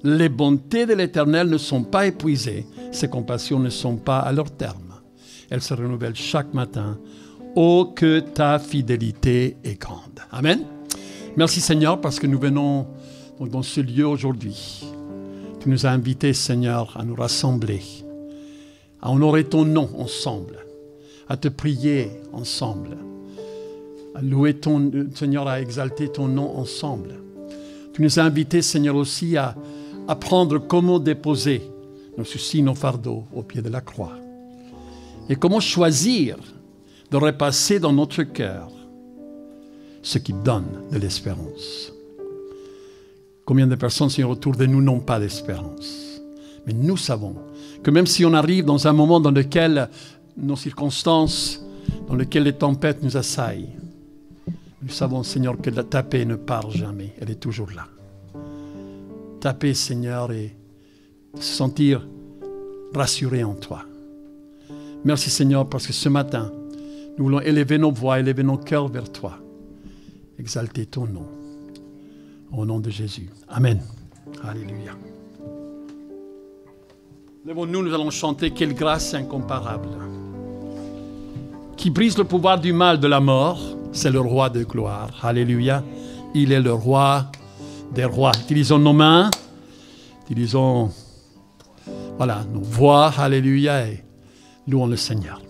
Les bontés de l'Éternel ne sont pas épuisées. Ses compassions ne sont pas à leur terme. Elles se renouvellent chaque matin. Oh, que ta fidélité est grande. Amen. Merci Seigneur parce que nous venons donc dans ce lieu aujourd'hui. Tu nous as invités, Seigneur, à nous rassembler, à honorer ton nom ensemble, à te prier ensemble, à louer ton Seigneur, à exalter ton nom ensemble. Tu nous as invités, Seigneur, aussi à apprendre comment déposer nos soucis, nos fardeaux au pied de la croix. Et comment choisir de repasser dans notre cœur ce qui donne de l'espérance. Combien de personnes, Seigneur, autour de nous n'ont pas d'espérance. Mais nous savons que même si on arrive dans un moment dans lequel nos circonstances, dans lequel les tempêtes nous assaillent, nous savons, Seigneur, que ta paix ne part jamais. Elle est toujours là. Ta paix, Seigneur, et se sentir rassuré en toi. Merci, Seigneur, parce que ce matin, nous voulons élever nos voix, élever nos cœurs vers toi. Exalter ton nom. Au nom de Jésus. Amen. Alléluia. Lèvons-nous, nous allons chanter « Quelle grâce incomparable » qui brise le pouvoir du mal, de la mort. C'est le roi de gloire. Alléluia. Il est le roi des rois. Utilisons nos mains. Utilisons nos voix. Alléluia. Et louons le Seigneur.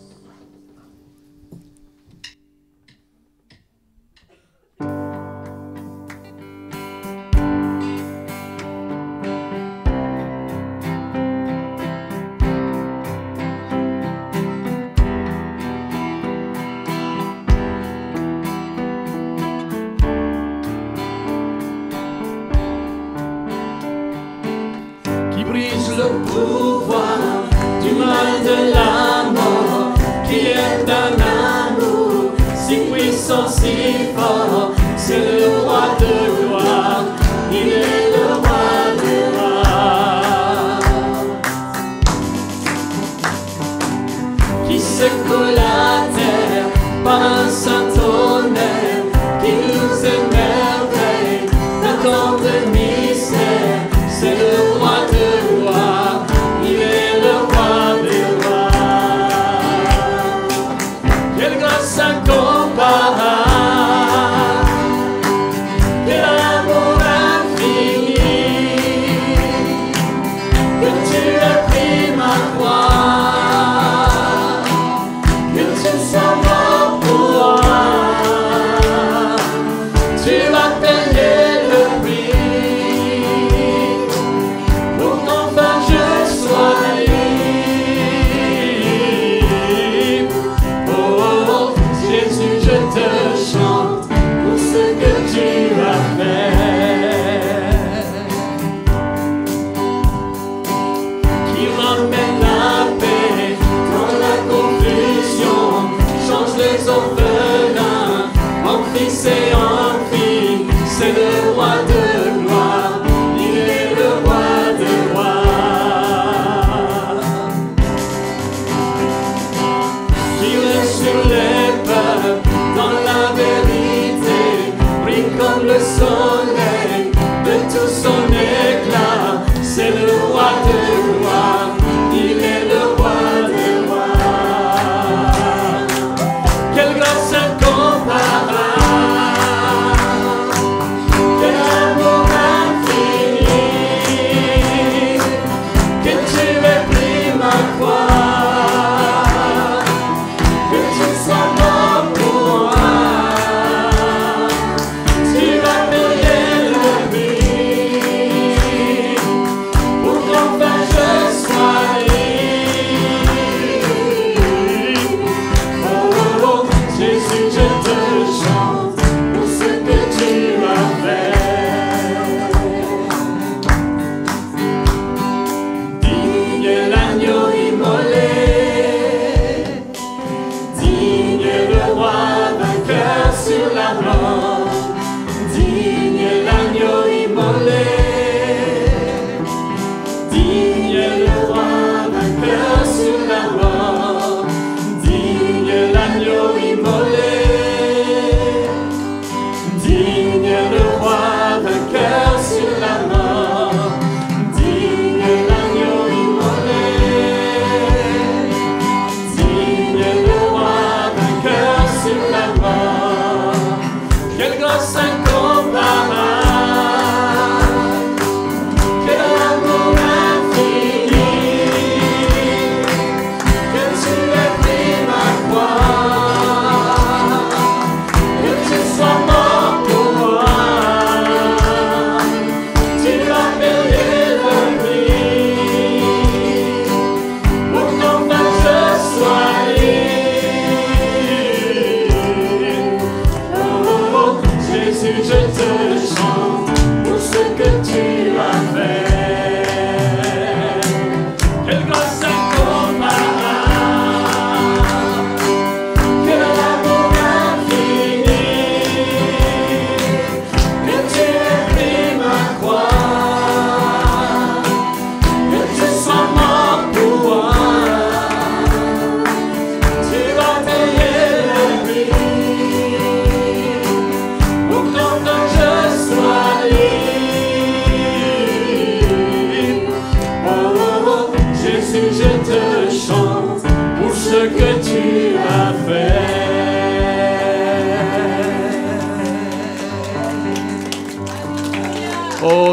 Quelle grâce incomparable, quelle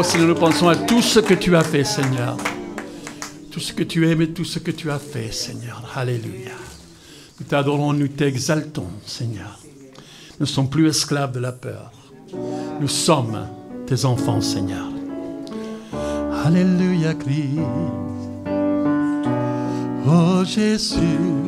Seigneur, nous pensons à tout ce que tu as fait, Seigneur. Tout ce que tu aimes et tout ce que tu as fait, Seigneur. Alléluia. Nous t'adorons, nous t'exaltons, Seigneur. Nous ne sommes plus esclaves de la peur. Nous sommes tes enfants, Seigneur. Alléluia, Christ. Oh Jésus.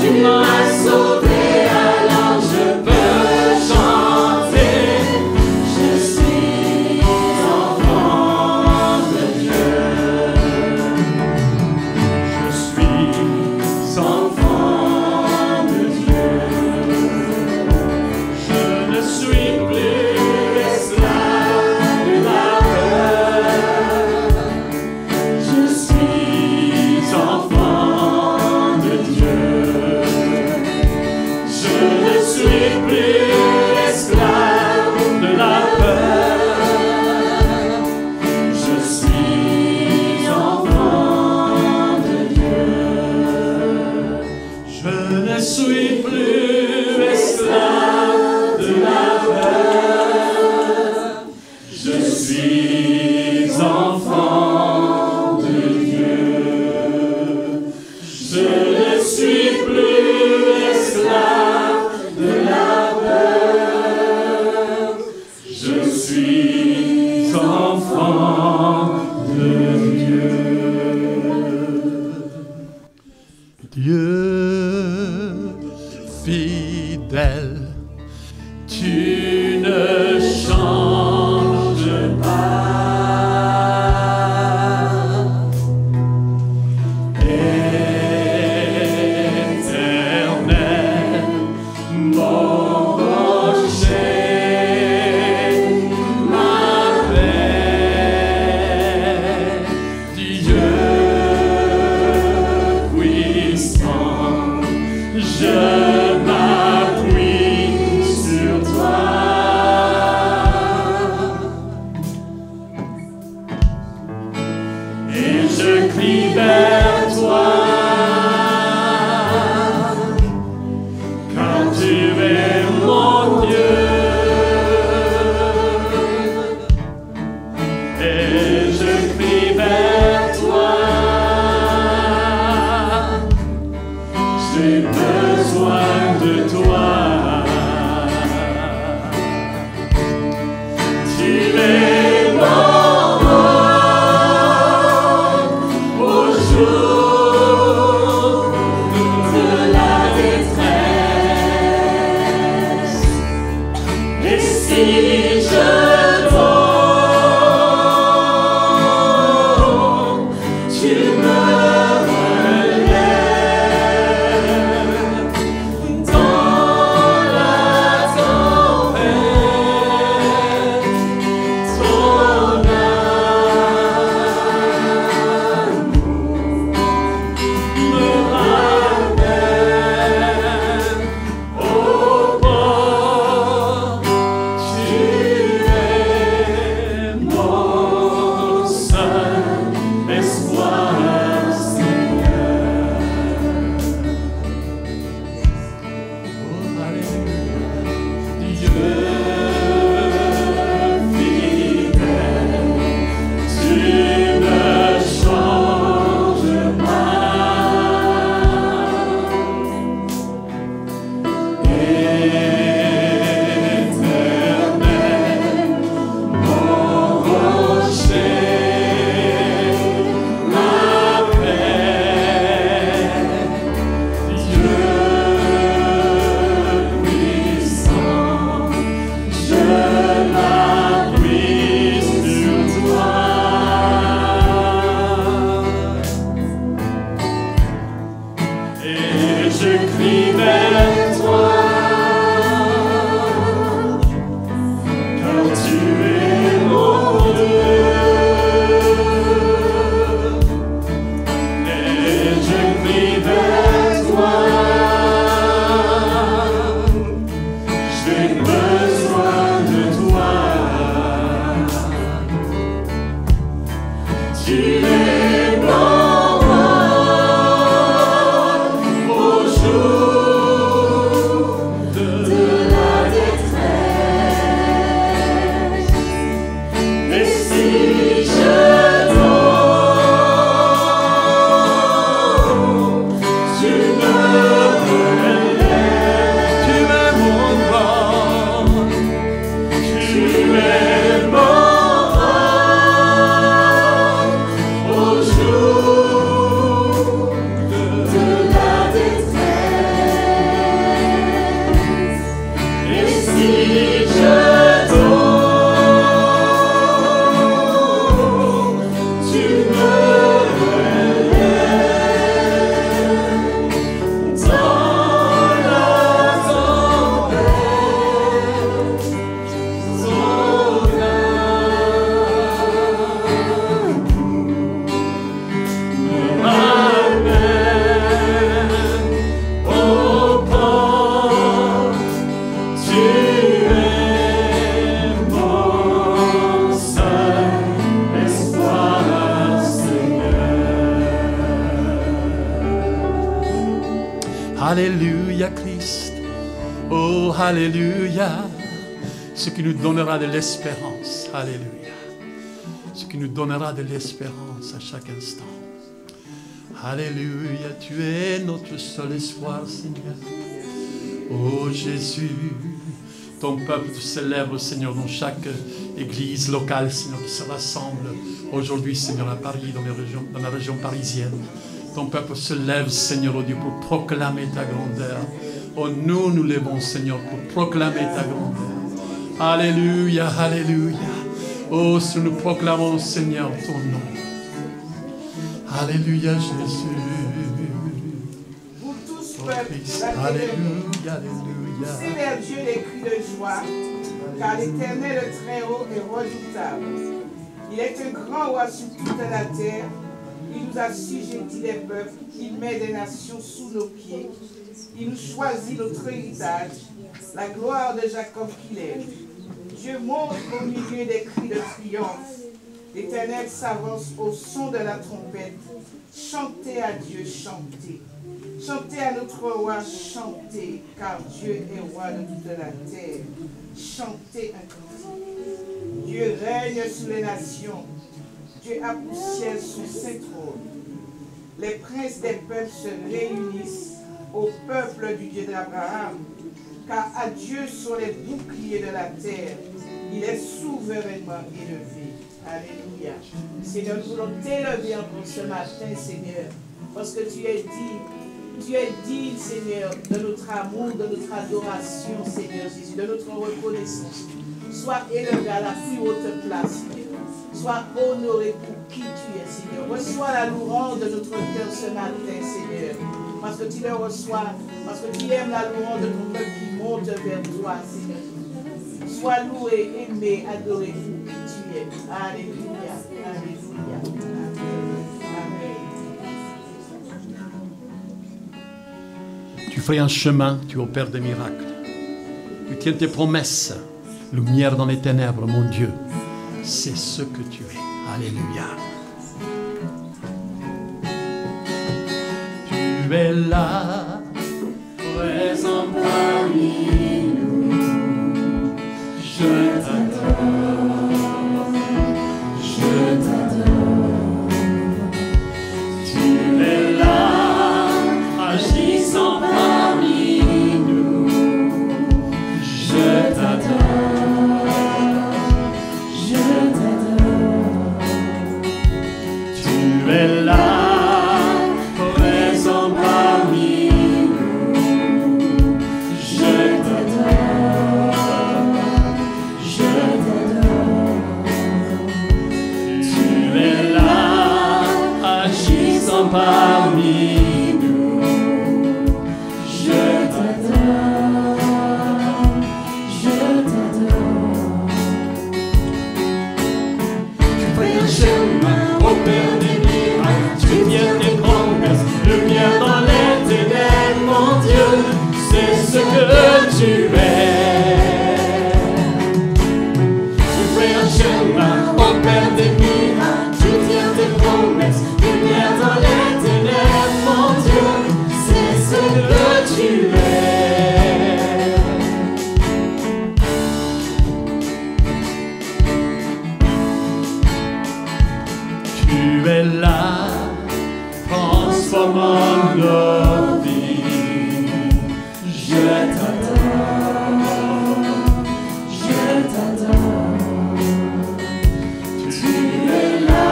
Tu m'as sauvé, alors je peux chanter. Tu ne changes pas. Alléluia Christ, oh Alléluia, ce qui nous donnera de l'espérance, Alléluia, ce qui nous donnera de l'espérance à chaque instant. Alléluia, tu es notre seul espoir, Seigneur. Oh Jésus, ton peuple te célèbre, Seigneur, dans chaque église locale, Seigneur, qui se rassemble aujourd'hui, Seigneur, à Paris, dans la région parisienne. Ton peuple se lève, Seigneur, oh Dieu, pour proclamer ta grandeur. Oh, nous lèvons, Seigneur, pour proclamer ta grandeur. Alléluia, alléluia. Oh, si nous proclamons, Seigneur, ton nom. Alléluia, Jésus. Vous tous, peuple, Alléluia, alléluia. célèbre Dieu des cris de joie, car l'Éternel, le Très-Haut, est redoutable. Il est un grand roi sur toute la terre. Il nous assujettit des peuples. Il met des nations sous nos pieds. Il nous choisit notre héritage, la gloire de Jacob qu'il est. Dieu monte au milieu des cris de triomphe. L'Éternel s'avance au son de la trompette. Chantez à Dieu, chantez. Chantez à notre roi, chantez, car Dieu est roi de toute la terre. Chantez un cantique. Dieu règne sur les nations. Dieu a poussière son saint trône. Les princes des peuples se réunissent au peuple du Dieu d'Abraham, car à Dieu sont les boucliers de la terre. Il est souverainement élevé. Alléluia. Seigneur, nous voulons t'élever encore ce matin, Seigneur, parce que tu es digne, Seigneur, de notre amour, de notre adoration, Seigneur Jésus, de notre reconnaissance. Sois élevé à la plus haute place, Seigneur. Sois honoré pour qui tu es, Seigneur. Reçois la louange de notre cœur ce matin, Seigneur, parce que tu le reçois, parce que tu aimes la louange de ton peuple qui monte vers toi, Seigneur. Sois loué, aimé, adoré pour qui tu es. Alléluia, alléluia, amen. Tu fais un chemin, tu opères des miracles. Tu tiens tes promesses. Lumière dans les ténèbres, mon Dieu. C'est ce que tu es. Alléluia. Tu es là, présent parmi nous. Je t'adore. Je t'adore. Tu es là, agissant parmi nous. Je t'adore. Je t'adore. Tu es là, présent parmi nous. Je t'adore. Je t'adore. Tu es là, agissant parmi nous. Je t'adore. Je t'adore. Tu fais un chemin au Père des miracles. Tu tiens tes promesses, lumière dans les ténèbres, mon Dieu. C'est ce que tu es. Tu fais un chemin au Père des miracles. Tu tiens tes promesses, lumière dans les ténèbres, mon Dieu. C'est ce que tu es. Tu es là, transformant nos vies. Je t'adore. Je t'adore. Tu es là,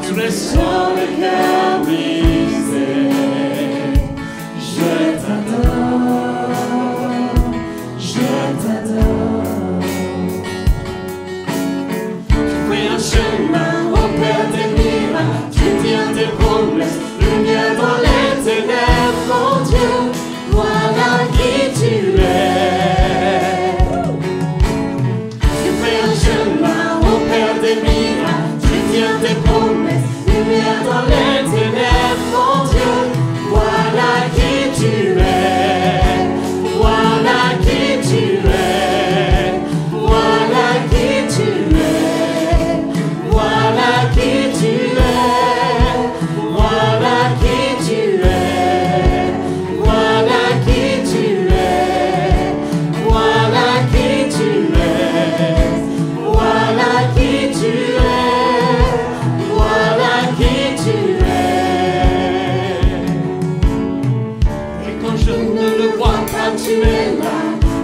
tu ressors le cœur brisé. Je t'adore. Je t'adore. Tu fais un chemin au Père des miracles. Tu tiens tes promesses, lumière dans les ténèbres, mon Dieu. Voilà qui tu es. Tu fais un chemin au Père des miracles. Tu tiens tes promesses, lumière dans les ténèbres, mon Dieu. Voilà qui tu es. Voilà qui tu es. Voilà qui tu es. Voilà qui tu es. Voilà qui tu es. Voilà qui tu es. Voilà qui tu es. Voilà qui tu es. Voilà qui tu es. Et quand je ne le vois pas, tu es là.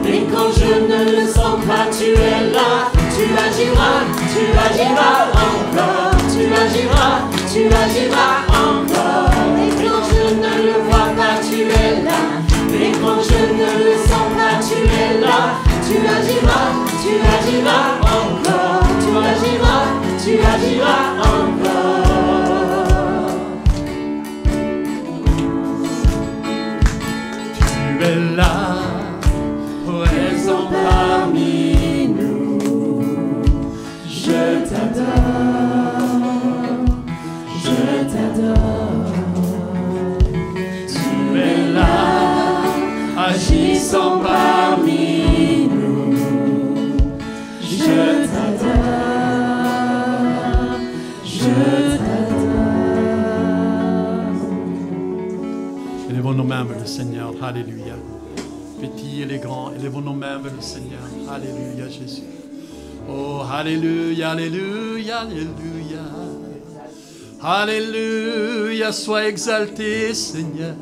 Et quand je ne le sens pas, tu es là. Tu agiras encore. Tu agiras encore. Et quand je ne le vois pas, tu es là. Et quand je ne le sens pas, tu es là. Tu agiras agiras encore, tu agiras encore. Tu es là, présent parmi nous. Je t'adore, je t'adore. Tu es là, agissant parmi nous. Je t'adore, je t'adore. Élevons nos mains vers le Seigneur, alléluia. Petits et les grands, élevons nos mains vers le Seigneur, alléluia Jésus. Oh, alléluia, alléluia, alléluia. Alléluia, sois exalté Seigneur.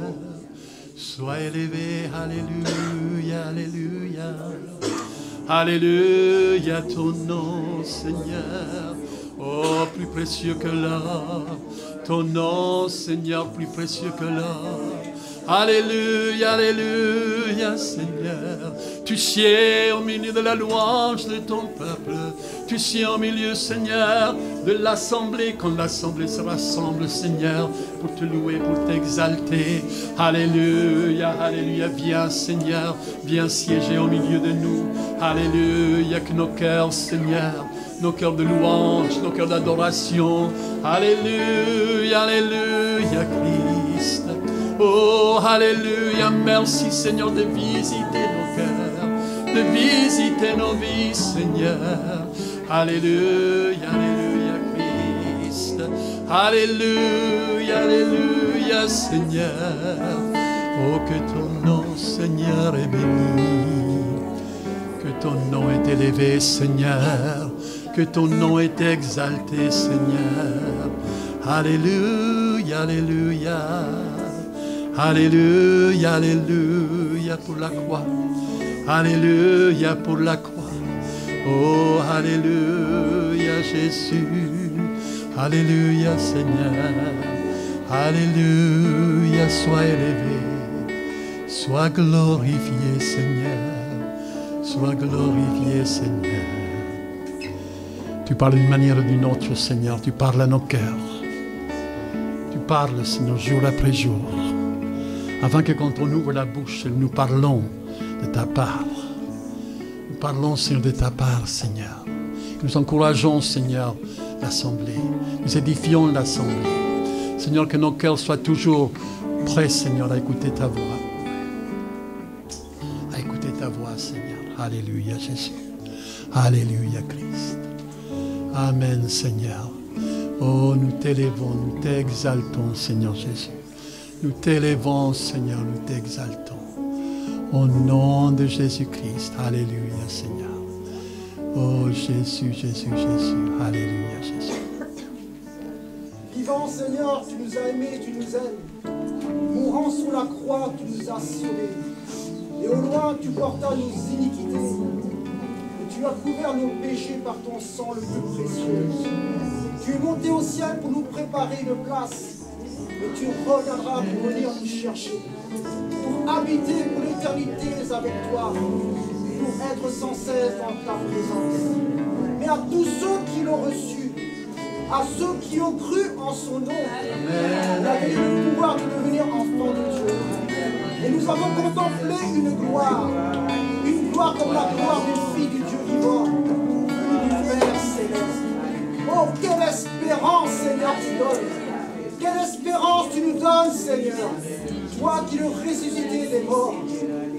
Sois élevé, alléluia, alléluia. Alléluia, ton nom, Seigneur. Oh, plus précieux que l'or. Ton nom, Seigneur, plus précieux que l'or. Alléluia, alléluia, Seigneur. Tu sieds au milieu de la louange de ton peuple. Tu sieds au milieu, Seigneur, de l'assemblée. Quand l'assemblée se rassemble, Seigneur, pour te louer, pour t'exalter. Alléluia, alléluia. Viens, Seigneur, viens siéger au milieu de nous. Alléluia, que nos cœurs, Seigneur, nos cœurs de louange, nos cœurs d'adoration. Alléluia, alléluia, Christ. Oh, alléluia, merci Seigneur de visiter nos cœurs, de visiter nos vies, Seigneur. Alléluia, alléluia, Christ. Alléluia, alléluia, Seigneur. Oh, que ton nom, Seigneur, est béni. Que ton nom est élevé, Seigneur. Que ton nom est exalté, Seigneur. Alléluia, alléluia. Alléluia, alléluia pour la croix. Alléluia pour la croix. Oh, alléluia Jésus. Alléluia Seigneur. Alléluia, sois élevé. Sois glorifié Seigneur. Sois glorifié Seigneur. Tu parles d'une manière ou d'une autre Seigneur. Tu parles à nos cœurs. Tu parles Seigneur jour après jour. Afin que quand on ouvre la bouche, nous parlons de ta part. Nous parlons, Seigneur, de ta part, Seigneur. Nous encourageons, Seigneur, l'assemblée. Nous édifions l'assemblée. Seigneur, que nos cœurs soient toujours prêts, Seigneur, à écouter ta voix. À écouter ta voix, Seigneur. Alléluia, Jésus. Alléluia, Christ. Amen, Seigneur. Oh, nous t'élevons, nous t'exaltons, Seigneur Jésus. Nous t'élevons, Seigneur, nous t'exaltons. Au nom de Jésus-Christ. Alléluia, Seigneur. Oh, Jésus, Jésus, Jésus. Alléluia, Jésus. Vivant, Seigneur, tu nous as aimés, tu nous aimes. Mourant sous la croix, tu nous as sauvés. Et au loin, tu portas nos iniquités. Et tu as couvert nos péchés par ton sang le plus précieux. Tu es monté au ciel pour nous préparer une place. Et tu reviendras pour venir nous chercher, pour habiter pour l'éternité avec toi, pour être sans cesse dans ta présence. Mais à tous ceux qui l'ont reçu, à ceux qui ont cru en son nom, il a donné le pouvoir de devenir enfants de Dieu. Et nous avons contemplé une gloire comme la gloire du Fils du Dieu vivant, venu du Père céleste. Oh, quelle espérance, Seigneur, tu donnes! Quelle espérance tu nous donnes, Seigneur. Toi qui es le ressuscité des morts.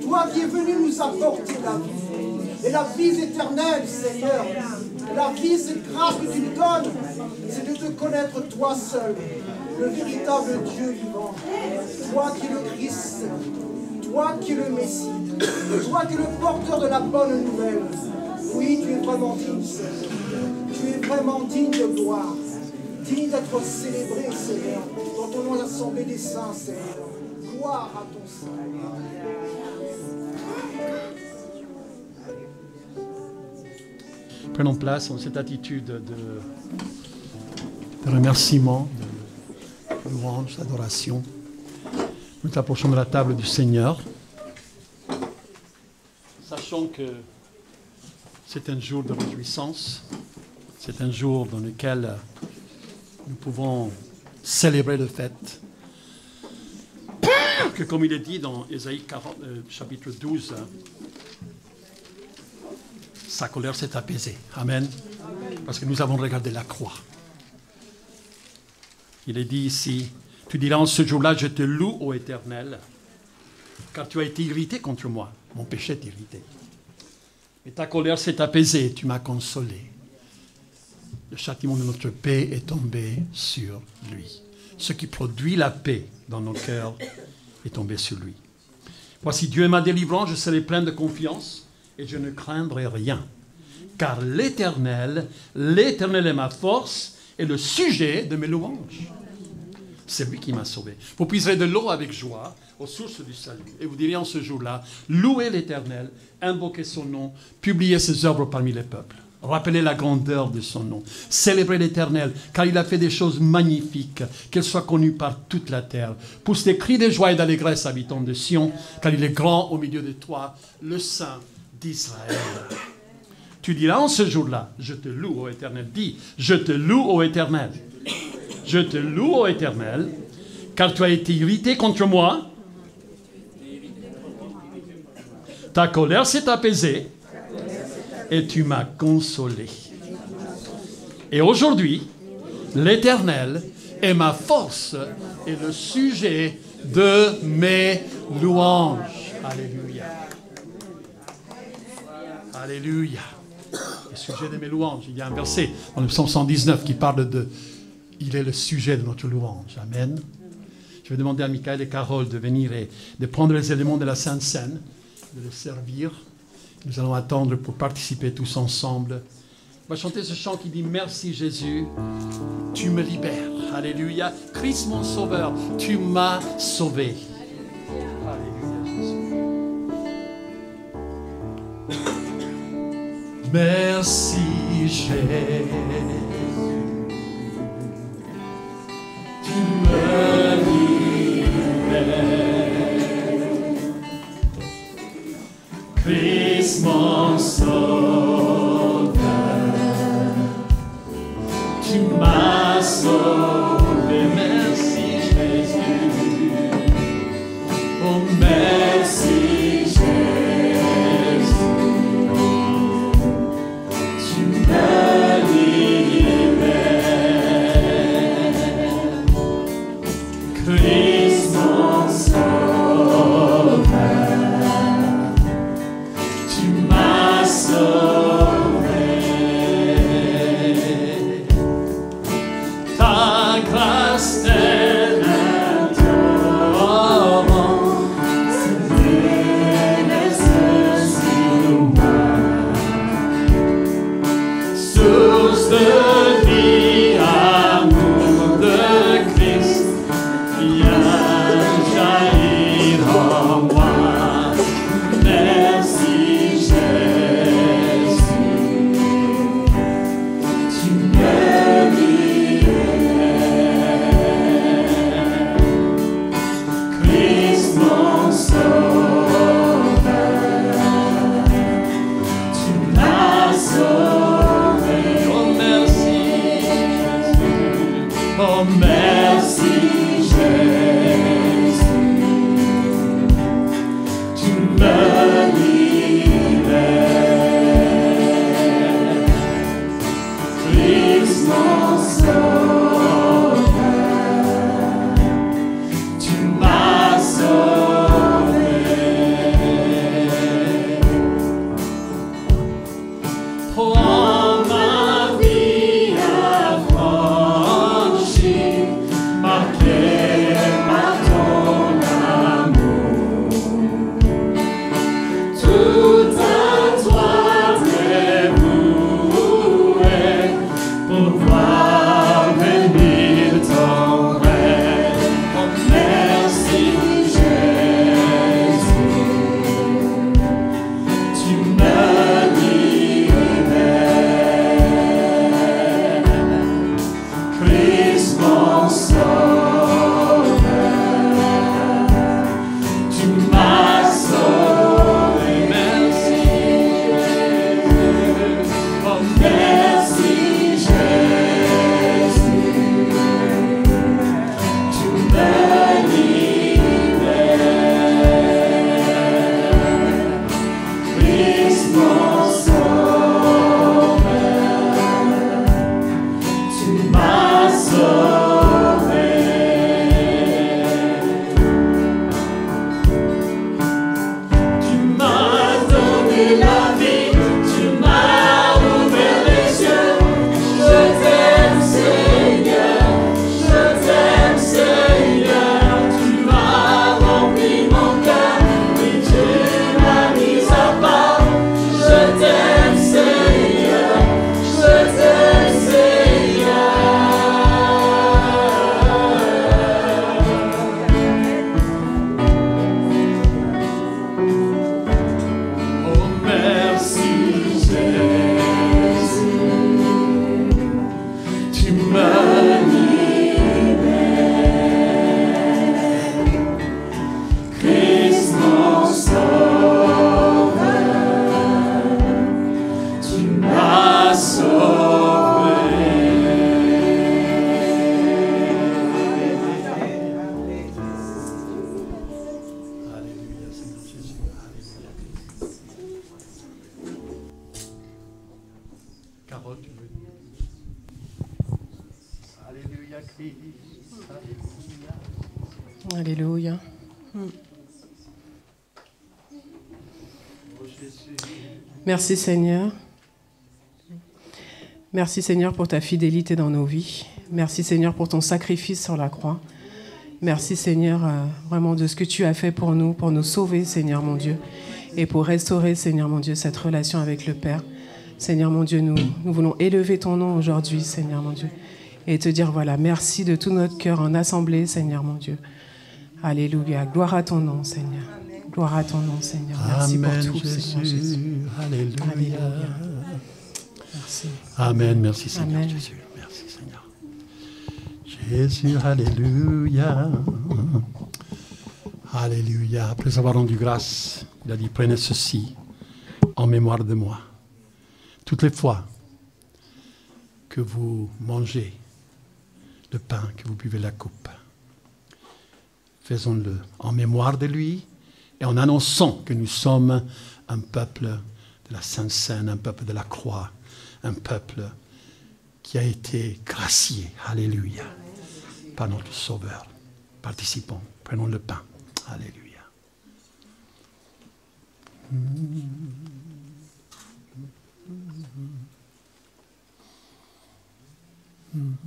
Toi qui es venu nous apporter la vie. Et la vie éternelle, Seigneur. La vie, cette grâce que tu nous donnes, c'est de te connaître toi seul, le véritable Dieu vivant. Toi qui es le Christ. Toi qui es le Messie. Toi qui es le porteur de la bonne nouvelle. Oui, tu es vraiment digne, Seigneur. Tu es vraiment digne de gloire. Digne d'être célébré, Seigneur, dans ton nom l'assemblée des saints, Seigneur. Gloire à ton Seigneur. Prenons place dans cette attitude de remerciement, de louange, d'adoration. Nous nous approchons de la table du Seigneur. Sachons que C'est un jour de réjouissance. C'est un jour dans lequel nous pouvons célébrer le fait que, comme il est dit dans Ésaïe chapitre 12, sa colère s'est apaisée. Amen. Parce que nous avons regardé la croix. Il est dit ici, tu diras en ce jour-là, je te loue, ô Éternel, car tu as été irrité contre moi. Mon péché est irrité. Et ta colère s'est apaisée, tu m'as consolé. Le châtiment de notre paix est tombé sur lui. Ce qui produit la paix dans nos cœurs est tombé sur lui. Voici, Dieu est ma délivrance, je serai plein de confiance et je ne craindrai rien. Car l'Éternel est ma force et le sujet de mes louanges. C'est lui qui m'a sauvé. Vous puiserez de l'eau avec joie aux sources du salut. Et vous direz en ce jour-là, louez l'Éternel, invoquez son nom, publiez ses œuvres parmi les peuples. Rappelez la grandeur de son nom. Célébrez l'Éternel, car il a fait des choses magnifiques, qu'elles soient connues par toute la terre. Pousse des cris de joie et d'allégresse, habitants de Sion, car il est grand au milieu de toi, le Saint d'Israël. Tu diras en ce jour-là, je te loue, ô Éternel. Dis, je te loue, ô Éternel. Je te loue, ô Éternel, car tu as été irrité contre moi. Ta colère s'est apaisée et tu m'as consolé. Et aujourd'hui, l'Éternel est ma force et le sujet de mes louanges. Alléluia. Alléluia. Le sujet de mes louanges. Il y a un verset dans le psaume 119 qui parle de... Il est le sujet de notre louange. Amen. Je vais demander à Michael et Carole de venir et de prendre les éléments de la Sainte Seine, de les servir. Nous allons attendre pour participer tous ensemble. On va chanter ce chant qui dit « Merci Jésus, tu me libères. » Alléluia. Christ mon sauveur, tu m'as sauvé. Alléluia Jésus. Merci Jésus. Tu me libères, Christ mon sauveur, tu m'as sauvé, merci Jésus, oh merci Jésus, tu me libères. Christ mon sauveur, tu m'as sauvé. Ta grâce est un torrent, se déverse sur moi. Source de vie, amour de Christ, viens jaillir en moi. Merci Jésus, tu me libères. Christ mon sauveur, tu m'as sauvé. Oh merci Jésus, oh merci Jésus, tu me libères. Christ mon sauveur, tu m'as sauvé. Prends ma vie affranchie, marquée par ton amour. Tout à toi dévoué, pour voir venir ton règne. Oh merci Jésus, tu me libères. Carole, tu veux? Alléluia, Christ. Alléluia. Merci Seigneur. Merci Seigneur pour ta fidélité dans nos vies. Merci Seigneur pour ton sacrifice sur la croix. Merci Seigneur vraiment de ce que tu as fait pour nous sauver Seigneur mon Dieu et pour restaurer Seigneur mon Dieu cette relation avec le Père. Seigneur mon Dieu, nous voulons élever ton nom aujourd'hui Seigneur mon Dieu et te dire voilà, merci de tout notre cœur en assemblée Seigneur mon Dieu. Alléluia, gloire à ton nom Seigneur. Gloire à ton nom Seigneur. Merci Amen, pour tout Seigneur Jésus. Alléluia. Alléluia. Merci. Amen, merci Seigneur Amen. Jésus. Merci Seigneur. Jésus, alléluia. Alléluia. Après avoir rendu grâce, il a dit, prenez ceci en mémoire de moi. Toutes les fois que vous mangez le pain, que vous buvez la coupe, faisons-le en mémoire de lui et en annonçant que nous sommes un peuple de la Sainte Seine, un peuple de la croix, un peuple qui a été gracié, alléluia, par notre Sauveur. Participons, prenons le pain, alléluia. Amen,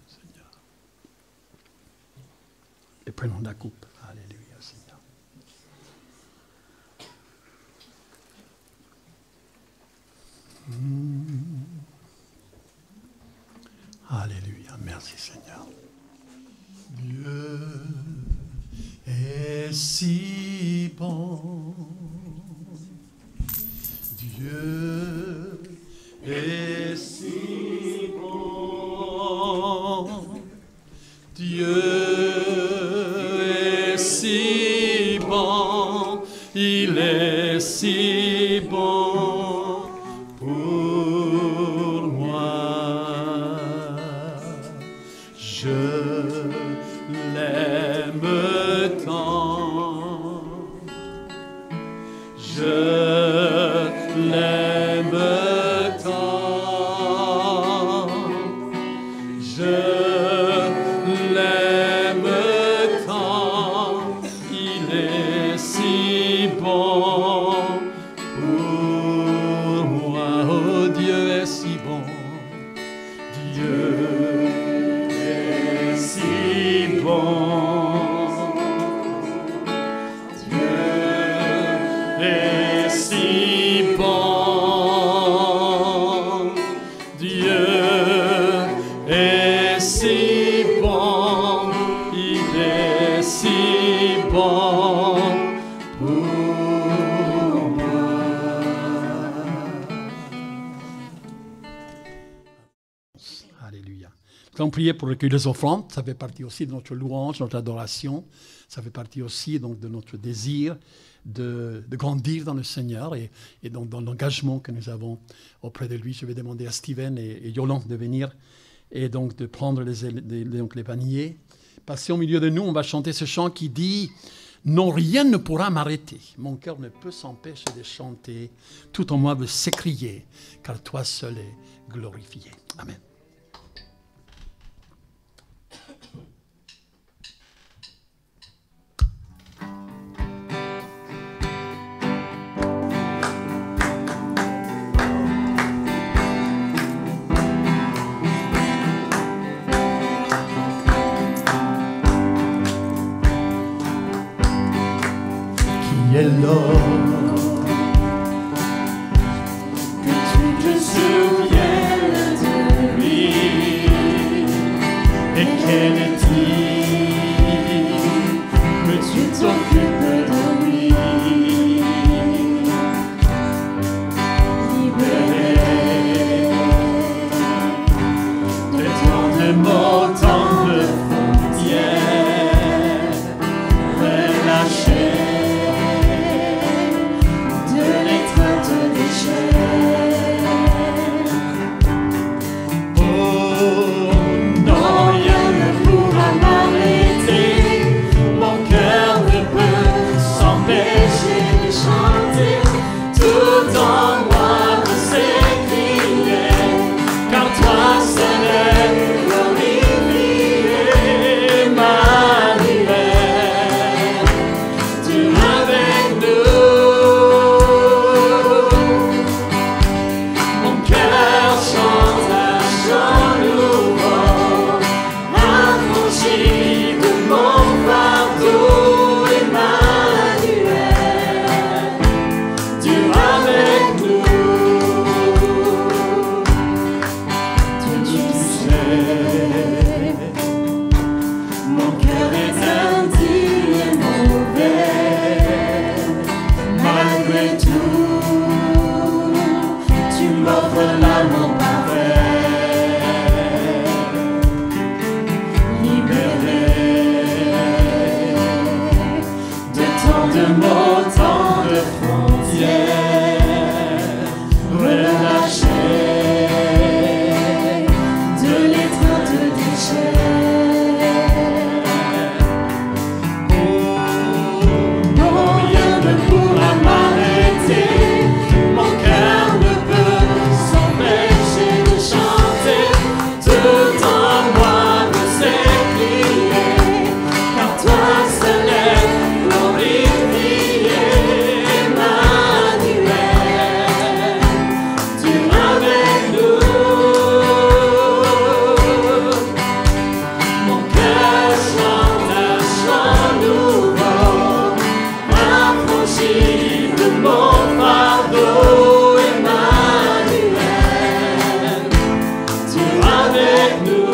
Seigneur. Et prenons la coupe, alléluia, Seigneur. Alléluia, merci Seigneur. Dieu est si bon. Dieu est si bon. Dieu est si bon. Il est si bon pour moi. Je l'aime tant. Je l'aime tant. Je l'aime tant. Il est si bon pour moi. Oh, Dieu est si bon. Dieu est si bon. Dieu est si bon. Dieu est si bon. Il est si bon pour moi. Alléluia. Nous allons prier pour recueillir les offrandes. Ça fait partie aussi de notre louange, notre adoration. Ça fait partie aussi donc, de notre désir de grandir dans le Seigneur et donc dans l'engagement que nous avons auprès de lui. Je vais demander à Steven et Yolande de venir et donc de prendre les paniers. Passer au milieu de nous, on va chanter ce chant qui dit « Non, rien ne pourra m'arrêter. Mon cœur ne peut s'empêcher de chanter. Tout en moi veut s'écrier, car toi seul est glorifié. » Amen. Qui est l'homme que tu te souviennes de lui, et quel est-il que tu t'occupes de lui, libéré de tant de mots, tant de frontières, relâché chanter, tout en moi veut s'écrier. m'offre l'amour parfait. Libéré de tant de mots, tant de frontières, relâché de l'étreinte des chairs. Non, rien ne pourra m'arrêter, mon cœur ne peut s'empêcher de chanter. Tout en moi me sait crier, car toi seul est glorifié. Emmanuel, tu es avec nous. Mon cœur chante un chant nouveau, affranchi de mon fardeau. Emmanuel, tu es avec nous.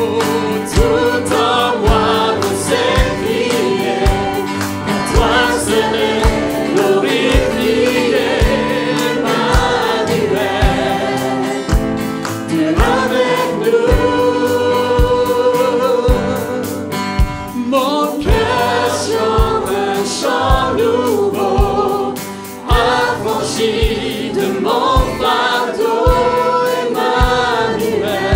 Oh, tout en moi me sait crier, car toi seul est glorifié. Emmanuel, tu es avec nous. Mon cœur chante un chant nouveau, affranchi de mon fardeau. Emmanuel,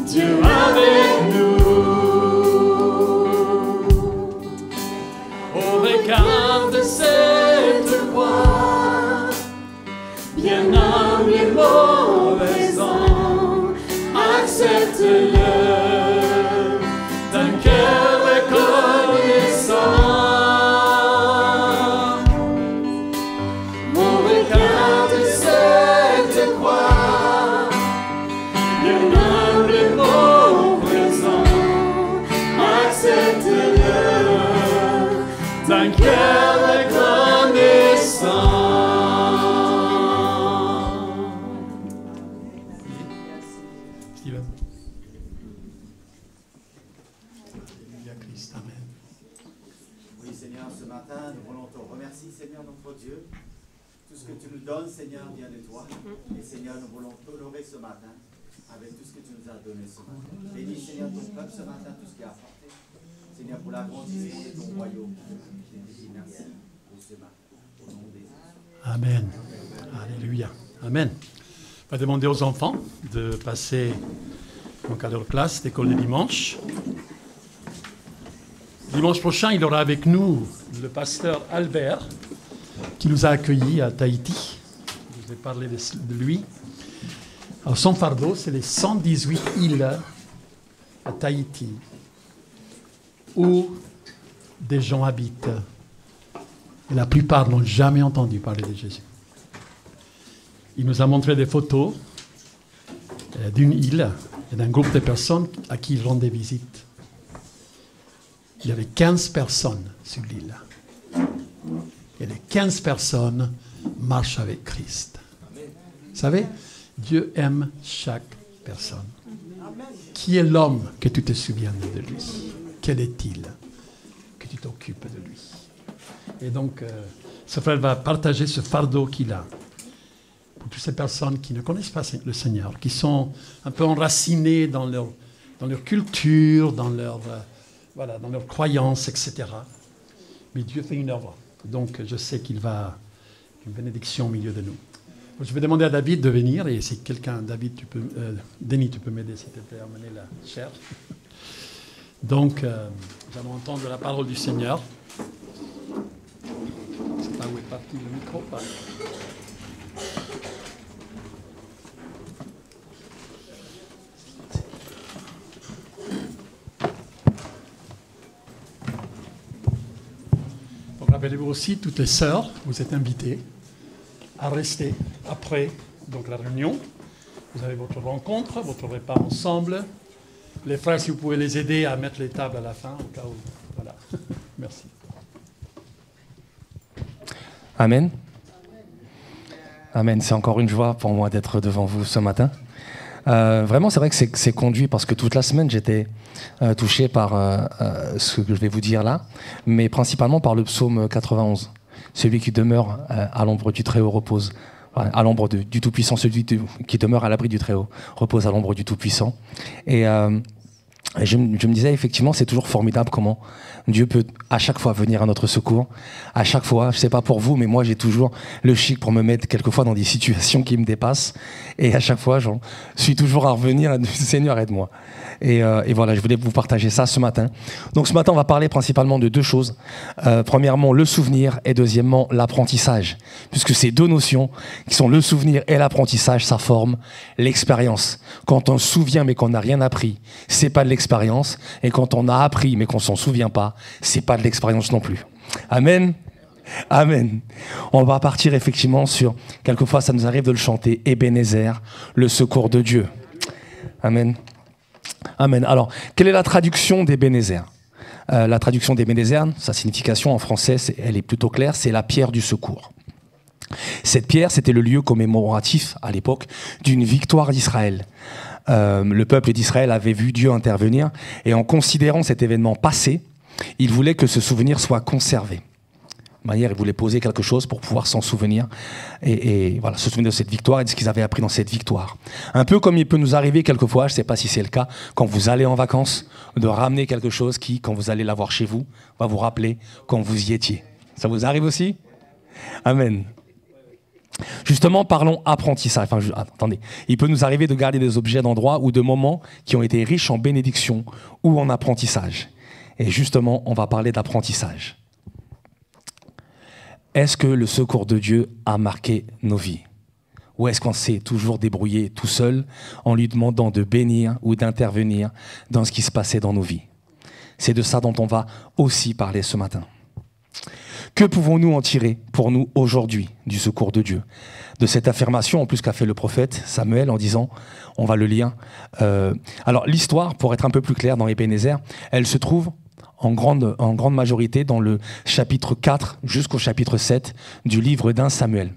Dieu avec nous. Au regard de cette croix, bien humble et mauvais homme, accepte-le d'un cœur reconnaissant. Au regard de cette croix, bien humble et mauvais homme, accepte-le d'un cœur reconnaissant. Steven. Alléluia Christ, Amen. Oui, Seigneur, ce matin, nous voulons te remercier, Seigneur, notre Dieu. Tout ce que tu nous donnes, Seigneur, vient de toi. Et Seigneur, nous voulons t'honorer ce matin avec tout ce que tu nous as donné ce matin. Bénis, Seigneur, ton peuple ce matin, tout ce qu'il a apporté. Seigneur, pour l'agrandissement de ton royaume. Je te dis merci pour ce matin. Au nom de Jésus. Amen. Alléluia. Amen. On va demander aux enfants de passer donc à leur classe d'école de dimanche. Dimanche prochain, il y aura avec nous le pasteur Albert qui nous a accueillis à Tahiti. Je vous ai parlé de lui. Alors, son fardeau, c'est les 118 îles à Tahiti où des gens habitent. Et la plupart n'ont jamais entendu parler de Jésus. Il nous a montré des photos d'une île et d'un groupe de personnes à qui il rendait visite. Il y avait 15 personnes sur l'île. Et les 15 personnes marchent avec Christ. Vous savez, Dieu aime chaque personne. Qui est l'homme que tu te souviennes de lui? Quel est-il que tu t'occupes de lui? Et donc, ce frère va partager ce fardeau qu'il a pour toutes ces personnes qui ne connaissent pas le Seigneur, qui sont un peu enracinées dans leur culture, dans leur croyances, etc. Mais Dieu fait une œuvre. Donc, je sais qu'il va une bénédiction au milieu de nous. Donc, je vais demander à David de venir. Et si quelqu'un, David, Denis, tu peux m'aider, s'il te plaît, à amener la chair. Donc, nous allons entendre la parole du Seigneur. Je ne sais pas où est parti le micro. Donc, rappelez-vous aussi, toutes les sœurs, vous êtes invitées à rester après donc, la réunion. Vous avez votre rencontre, votre repas ensemble. Les frères, si vous pouvez les aider à mettre les tables à la fin, au cas où. Voilà. Merci. Amen. Amen. C'est encore une joie pour moi d'être devant vous ce matin. Vraiment, c'est vrai que c'est conduit parce que toute la semaine, j'étais touché par ce que je vais vous dire là, mais principalement par le psaume 91. Celui qui demeure à l'ombre du Très-Haut repose à l'ombre du Tout-Puissant. Celui qui demeure à l'abri du Très-Haut repose à l'ombre du Tout-Puissant. Et je me disais, effectivement, c'est toujours formidable comment Dieu peut à chaque fois venir à notre secours. À chaque fois, je ne sais pas pour vous, mais moi j'ai toujours le chic pour me mettre quelquefois dans des situations qui me dépassent. Et à chaque fois, j'en suis toujours à revenir à Seigneur, aide-moi. Et voilà, je voulais vous partager ça ce matin. Donc ce matin, on va parler principalement de deux choses. Premièrement, le souvenir et deuxièmement, l'apprentissage. Puisque ces deux notions, qui sont le souvenir et l'apprentissage, ça forme l'expérience. Quand on se souvient mais qu'on n'a rien appris, c'est pas de l'expérience. Et quand on a appris mais qu'on s'en souvient pas, c'est pas de l'expérience non plus. Amen. Amen. On va partir effectivement sur, quelquefois ça nous arrive de le chanter, Ebenezer, le secours de Dieu. Amen. Amen. Alors, quelle est la traduction d'Ebenezer ? La traduction d'Ebenezer, sa signification en français, elle est plutôt claire, c'est la pierre du secours. Cette pierre, c'était le lieu commémoratif à l'époque d'une victoire d'Israël. Le peuple d'Israël avait vu Dieu intervenir et en considérant cet événement passé, il voulait que ce souvenir soit conservé. De manière, il voulait poser quelque chose pour pouvoir s'en souvenir et voilà, se souvenir de cette victoire et de ce qu'ils avaient appris dans cette victoire. Un peu comme il peut nous arriver quelquefois, je ne sais pas si c'est le cas, quand vous allez en vacances, de ramener quelque chose qui, quand vous allez l'avoir chez vous, va vous rappeler quand vous y étiez. Ça vous arrive aussi ? Amen. Justement, parlons apprentissage. Attendez, il peut nous arriver de garder des objets d'endroits ou de moments qui ont été riches en bénédiction ou en apprentissage. Et justement, on va parler d'apprentissage. Est-ce que le secours de Dieu a marqué nos vies ? Ou est-ce qu'on s'est toujours débrouillé tout seul en lui demandant de bénir ou d'intervenir dans ce qui se passait dans nos vies ? C'est de ça dont on va aussi parler ce matin. Que pouvons-nous en tirer pour nous aujourd'hui du secours de Dieu ? De cette affirmation, en plus qu'a fait le prophète Samuel en disant, on va le lire. Alors l'histoire, pour être un peu plus clair dans Ebenezer, elle se trouve en grande majorité dans le chapitre 4 jusqu'au chapitre 7 du livre d'1 Samuel.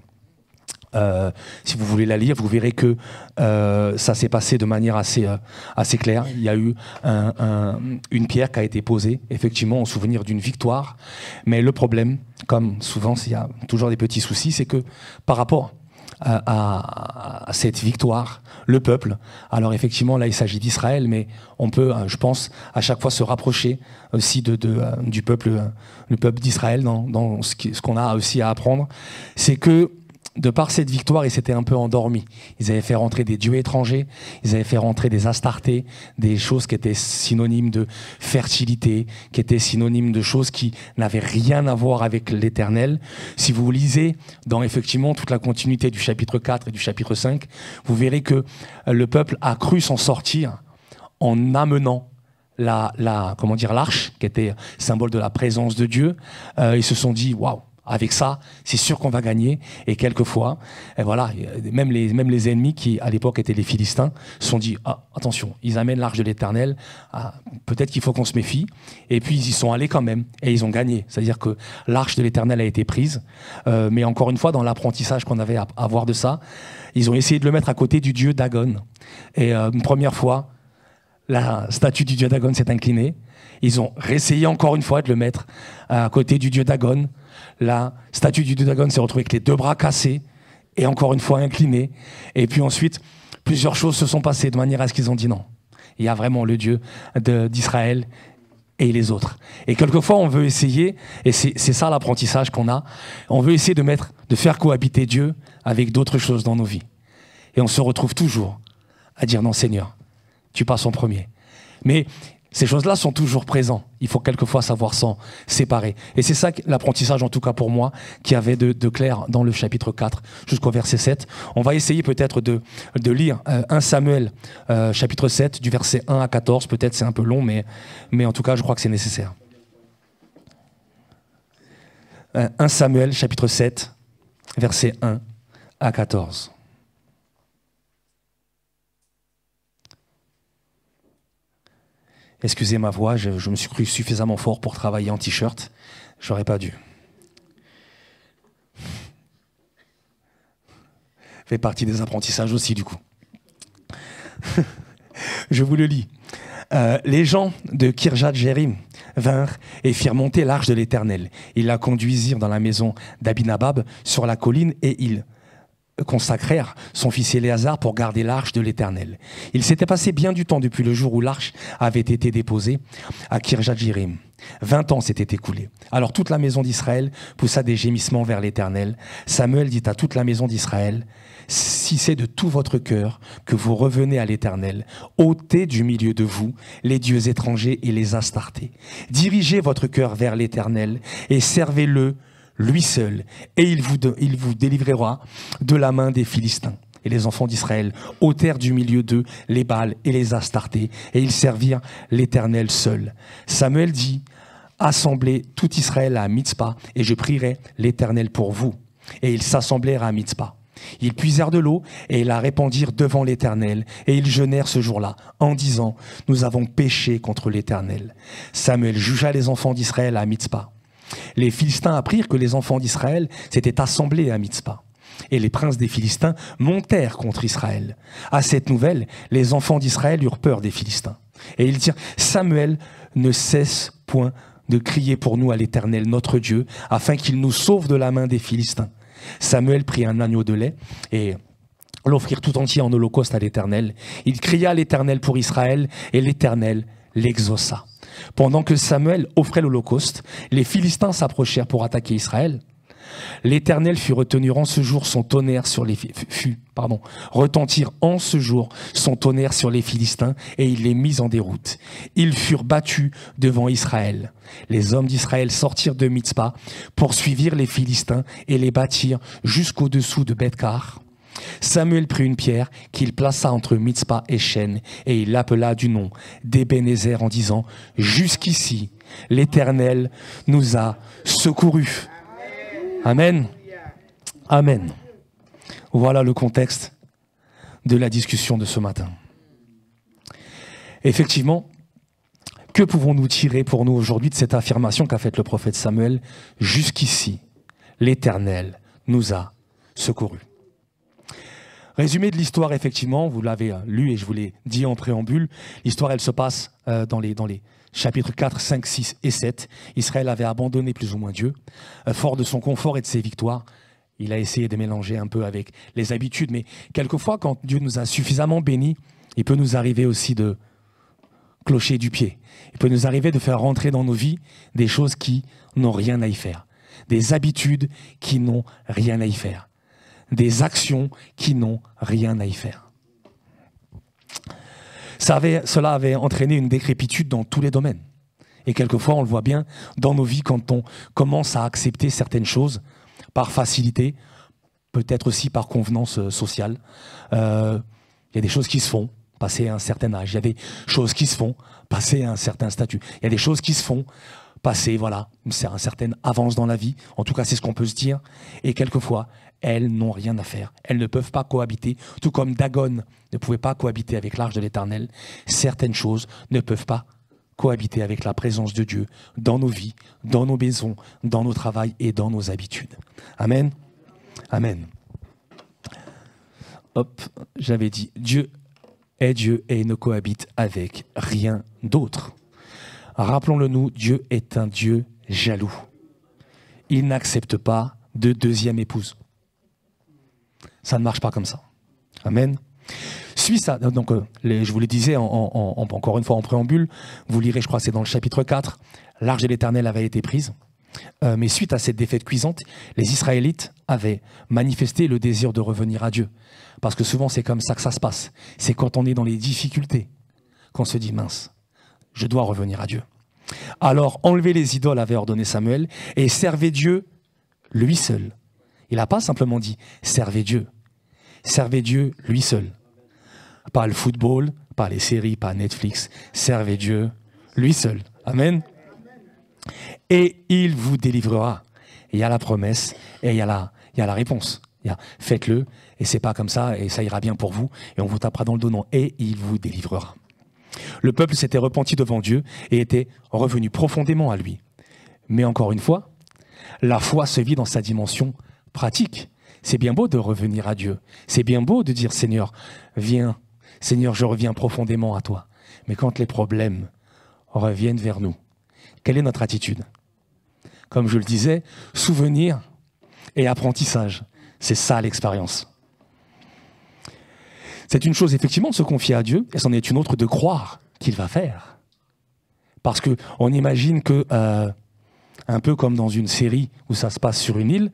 Si vous voulez la lire, vous verrez que ça s'est passé de manière assez claire. Il y a eu une pierre qui a été posée, effectivement, en souvenir d'une victoire. Mais le problème, comme souvent, il y a toujours des petits soucis, c'est que par rapport à cette victoire, le peuple, alors effectivement là il s'agit d'Israël, mais on peut, je pense, à chaque fois se rapprocher aussi du peuple, le peuple d'Israël dans ce qu'on a aussi à apprendre, c'est que de par cette victoire, ils s'étaient un peu endormis. Ils avaient fait rentrer des dieux étrangers, ils avaient fait rentrer des astartés, des choses qui étaient synonymes de fertilité, qui étaient synonymes de choses qui n'avaient rien à voir avec l'Éternel. Si vous lisez dans effectivement toute la continuité du chapitre 4 et du chapitre 5, vous verrez que le peuple a cru s'en sortir en amenant l'arche, qui était symbole de la présence de Dieu. Ils se sont dit, waouh! Avec ça, c'est sûr qu'on va gagner. Et quelquefois, et voilà, même les ennemis qui, à l'époque, étaient les Philistins, se sont dit, ah, attention, ils amènent l'arche de l'Éternel, peut-être qu'il faut qu'on se méfie. Et puis, ils y sont allés quand même, et ils ont gagné. C'est-à-dire que l'arche de l'Éternel a été prise. Mais encore une fois, dans l'apprentissage qu'on avait à avoir de ça, ils ont essayé de le mettre à côté du dieu Dagon. Et une première fois, la statue du dieu Dagon s'est inclinée. Ils ont réessayé encore une fois de le mettre à côté du dieu Dagon. La statue du dieu Dagon s'est retrouvée avec les deux bras cassés et encore une fois inclinée. Et puis ensuite, plusieurs choses se sont passées de manière à ce qu'ils ont dit non. Il y a vraiment le Dieu d'Israël et les autres. Et quelquefois, on veut essayer, et c'est ça l'apprentissage qu'on a, on veut essayer de faire cohabiter Dieu avec d'autres choses dans nos vies. Et on se retrouve toujours à dire non Seigneur, tu passes en premier. Mais ces choses-là sont toujours présentes. Il faut quelquefois savoir s'en séparer. Et c'est ça l'apprentissage, en tout cas pour moi, qui avait de clair dans le chapitre 4 jusqu'au verset 7. On va essayer peut-être de lire 1 Samuel, chapitre 7, du verset 1 à 14. Peut-être c'est un peu long, mais en tout cas, je crois que c'est nécessaire. 1 Samuel, chapitre 7, verset 1 à 14. Excusez ma voix, je me suis cru suffisamment fort pour travailler en t-shirt. J'aurais pas dû. Fait partie des apprentissages aussi, du coup. Je vous le lis. Les gens de Kirjat Jérim vinrent et firent monter l'arche de l'Éternel. Ils la conduisirent dans la maison d'Abinabab sur la colline et ils consacrèrent son fils Éléazar pour garder l'arche de l'Éternel. Il s'était passé bien du temps depuis le jour où l'arche avait été déposée à Kirjat-Jéarim. 20 ans s'étaient écoulés. Alors toute la maison d'Israël poussa des gémissements vers l'Éternel. Samuel dit à toute la maison d'Israël: si c'est de tout votre cœur que vous revenez à l'Éternel, ôtez du milieu de vous les dieux étrangers et les Astartés. Dirigez votre cœur vers l'Éternel et servez-le, lui seul, et il vous délivrera de la main des Philistins. Et les enfants d'Israël ôtèrent du milieu d'eux les Baals et les Astartés, et ils servirent l'Éternel seul. Samuel dit: assemblez tout Israël à Mitzpah, et je prierai l'Éternel pour vous. Et ils s'assemblèrent à Mitzpah. Ils puisèrent de l'eau et la répandirent devant l'Éternel, et ils jeûnèrent ce jour-là, en disant: nous avons péché contre l'Éternel. Samuel jugea les enfants d'Israël à Mitzpah. Les Philistins apprirent que les enfants d'Israël s'étaient assemblés à Mitzpah. Et les princes des Philistins montèrent contre Israël. À cette nouvelle, les enfants d'Israël eurent peur des Philistins. Et ils dirent: Samuel ne cesse point de crier pour nous à l'Éternel, notre Dieu, afin qu'il nous sauve de la main des Philistins. Samuel prit un agneau de lait et l'offrirent tout entier en holocauste à l'Éternel. Il cria à l'Éternel pour Israël, et l'Éternel l'exauça. Pendant que Samuel offrait l'holocauste, les Philistins s'approchèrent pour attaquer Israël. L'Éternel fit retenir en ce jour son tonnerre sur les retentir en ce jour son tonnerre sur les Philistins, et il les mit en déroute. Ils furent battus devant Israël. Les hommes d'Israël sortirent de Mitzpah, poursuivirent les Philistins et les battirent jusqu'au-dessous de Beth-Car. Samuel prit une pierre qu'il plaça entre Mitzpah et Shen, et il l'appela du nom d'Ébenezer en disant: jusqu'ici l'Éternel nous a secourus. Amen. Amen. Voilà le contexte de la discussion de ce matin. Effectivement, que pouvons-nous tirer pour nous aujourd'hui de cette affirmation qu'a faite le prophète Samuel? Jusqu'ici, l'Éternel nous a secourus. Résumé de l'histoire, effectivement, vous l'avez lu et je vous l'ai dit en préambule, l'histoire elle se passe dans les chapitres 4, 5, 6 et 7. Israël avait abandonné plus ou moins Dieu. Fort de son confort et de ses victoires, il a essayé de mélanger un peu avec les habitudes. Mais quelquefois, quand Dieu nous a suffisamment bénis, il peut nous arriver aussi de clocher du pied. Il peut nous arriver de faire rentrer dans nos vies des choses qui n'ont rien à y faire. Des habitudes qui n'ont rien à y faire. Des actions qui n'ont rien à y faire. Cela avait entraîné une décrépitude dans tous les domaines. Et quelquefois, on le voit bien dans nos vies quand on commence à accepter certaines choses par facilité, peut-être aussi par convenance sociale. Il y a des choses qui se font passer un certain âge. Il y a des choses qui se font passer un certain statut. Il y a des choses qui se font passer, voilà, c'est une certaine avance dans la vie. En tout cas, c'est ce qu'on peut se dire. Et quelquefois, elles n'ont rien à faire. Elles ne peuvent pas cohabiter. Tout comme Dagon ne pouvait pas cohabiter avec l'arche de l'Éternel, certaines choses ne peuvent pas cohabiter avec la présence de Dieu dans nos vies, dans nos maisons, dans nos travails et dans nos habitudes. Amen. Amen. Hop, j'avais dit, Dieu est Dieu et il ne cohabite avec rien d'autre. Rappelons-le nous, Dieu est un Dieu jaloux. Il n'accepte pas de deuxième épouse. Ça ne marche pas comme ça. Amen. Suite ça, donc, je vous le disais encore une fois en préambule, vous lirez, je crois que c'est dans le chapitre 4, l'arche de l'Éternel avait été prise. Mais suite à cette défaite cuisante, les Israélites avaient manifesté le désir de revenir à Dieu. Parce que souvent c'est comme ça que ça se passe. C'est quand on est dans les difficultés qu'on se dit mince, je dois revenir à Dieu. Alors enlevez les idoles avait ordonné Samuel et servez Dieu lui seul. Il n'a pas simplement dit servez Dieu. Servez Dieu lui seul. Pas le football, pas les séries, pas Netflix. Servez Dieu lui seul. Amen. Et il vous délivrera. Il y a la promesse et il y a la réponse. Faites-le et c'est pas comme ça et ça ira bien pour vous et on vous tapera dans le dos. Non, et il vous délivrera. Le peuple s'était repenti devant Dieu et était revenu profondément à lui. Mais encore une fois, la foi se vit dans sa dimension pratique. C'est bien beau de revenir à Dieu. C'est bien beau de dire Seigneur, viens. Seigneur, je reviens profondément à toi. Mais quand les problèmes reviennent vers nous, Quelle est notre attitude? Comme je le disais, souvenir et apprentissage, c'est ça l'expérience. C'est une chose effectivement de se confier à Dieu, et c'en est une autre de croire qu'il va faire. Parce qu'on imagine que, un peu comme dans une série où ça se passe sur une île,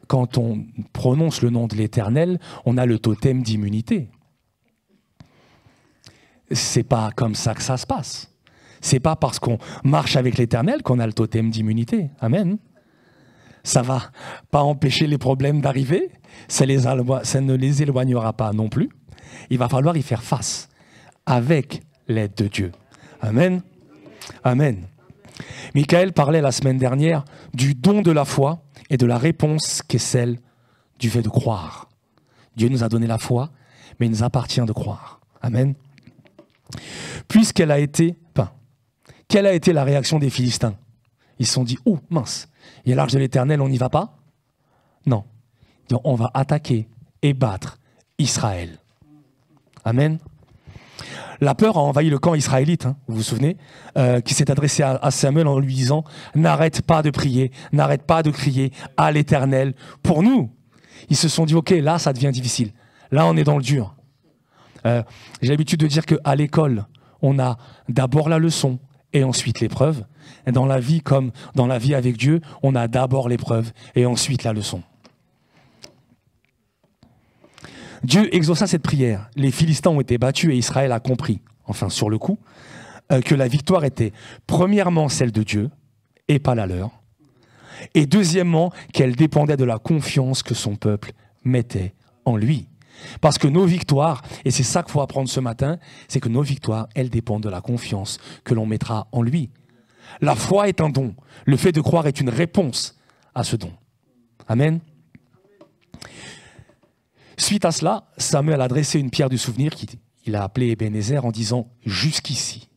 quand on prononce le nom de l'Éternel, on a le totem d'immunité. C'est pas comme ça que ça se passe. C'est pas parce qu'on marche avec l'Éternel qu'on a le totem d'immunité. Amen. Ça va pas empêcher les problèmes d'arriver, ça ne les éloignera pas non plus. Il va falloir y faire face avec l'aide de Dieu. Amen. Amen. Michael parlait la semaine dernière du don de la foi et de la réponse qui est celle du fait de croire. Dieu nous a donné la foi, mais il nous appartient de croire. Amen. Quelle a été la réaction des Philistins? Ils se sont dit, oh mince, il y a l'arche de l'Éternel, on n'y va pas? Non. Donc, on va attaquer et battre Israël. Amen. La peur a envahi le camp israélite, vous vous souvenez, qui s'est adressé à Samuel en lui disant « N'arrête pas de prier, n'arrête pas de crier à l'Éternel pour nous. » Ils se sont dit « Ok, là, ça devient difficile. Là, on est dans le dur. » J'ai l'habitude de dire qu'à l'école, on a d'abord la leçon et ensuite l'épreuve. Et dans la vie, comme dans la vie avec Dieu, on a d'abord l'épreuve et ensuite la leçon. Dieu exauça cette prière. Les Philistins ont été battus et Israël a compris, enfin sur le coup, que la victoire était premièrement celle de Dieu et pas la leur. Et deuxièmement, qu'elle dépendait de la confiance que son peuple mettait en lui. Parce que nos victoires, et c'est ça qu'il faut apprendre ce matin, c'est que nos victoires, elles dépendent de la confiance que l'on mettra en lui. La foi est un don. Le fait de croire est une réponse à ce don. Amen. Suite à cela, Samuel a dressé une pierre du souvenir qu'il a appelée Ebenezer en disant « Jusqu'ici,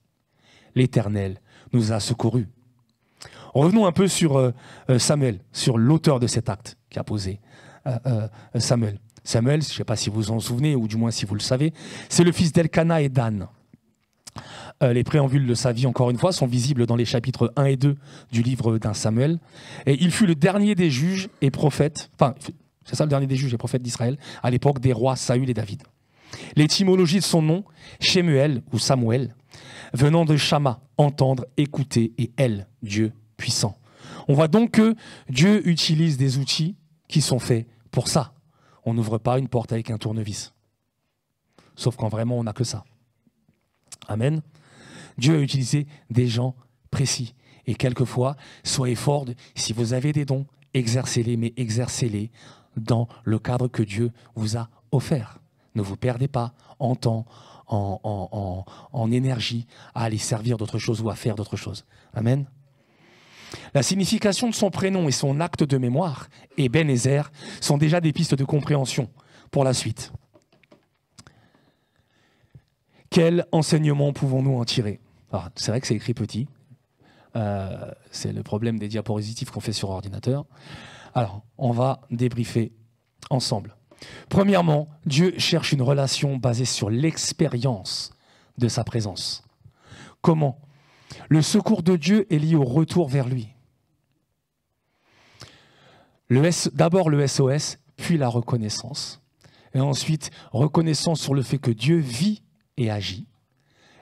l'Éternel nous a secourus ». Revenons un peu sur Samuel, sur l'auteur de cet acte qu'a posé Samuel. Samuel, je ne sais pas si vous vous en souvenez, ou du moins si vous le savez, c'est le fils d'Elkana et d'Anne. Les préambules de sa vie, encore une fois, sont visibles dans les chapitres 1 et 2 du livre d'un Samuel. Et il fut le dernier des juges et prophètes, enfin, c'est ça le dernier des juges et prophètes d'Israël, à l'époque des rois Saül et David. L'étymologie de son nom, Shemuel ou Samuel, venant de Shama, entendre, écouter, et El, Dieu puissant. On voit donc que Dieu utilise des outils qui sont faits pour ça. On n'ouvre pas une porte avec un tournevis. Sauf quand vraiment on n'a que ça. Amen. Dieu a utilisé des gens précis. Et quelquefois, soyez forts, si vous avez des dons, exercez-les, mais exercez-les dans le cadre que Dieu vous a offert. Ne vous perdez pas en temps, en énergie à aller servir d'autres choses ou à faire d'autres choses. Amen. La signification de son prénom et son acte de mémoire, Ebenezer, sont déjà des pistes de compréhension pour la suite. Quel enseignement pouvons-nous en tirer? Alors, c'est vrai que c'est écrit petit. C'est le problème des diapositives qu'on fait sur ordinateur. Alors, on va débriefer ensemble. Premièrement, Dieu cherche une relation basée sur l'expérience de sa présence. Comment? Le secours de Dieu est lié au retour vers lui. D'abord le SOS, puis la reconnaissance. Et ensuite, reconnaissance sur le fait que Dieu vit et agit.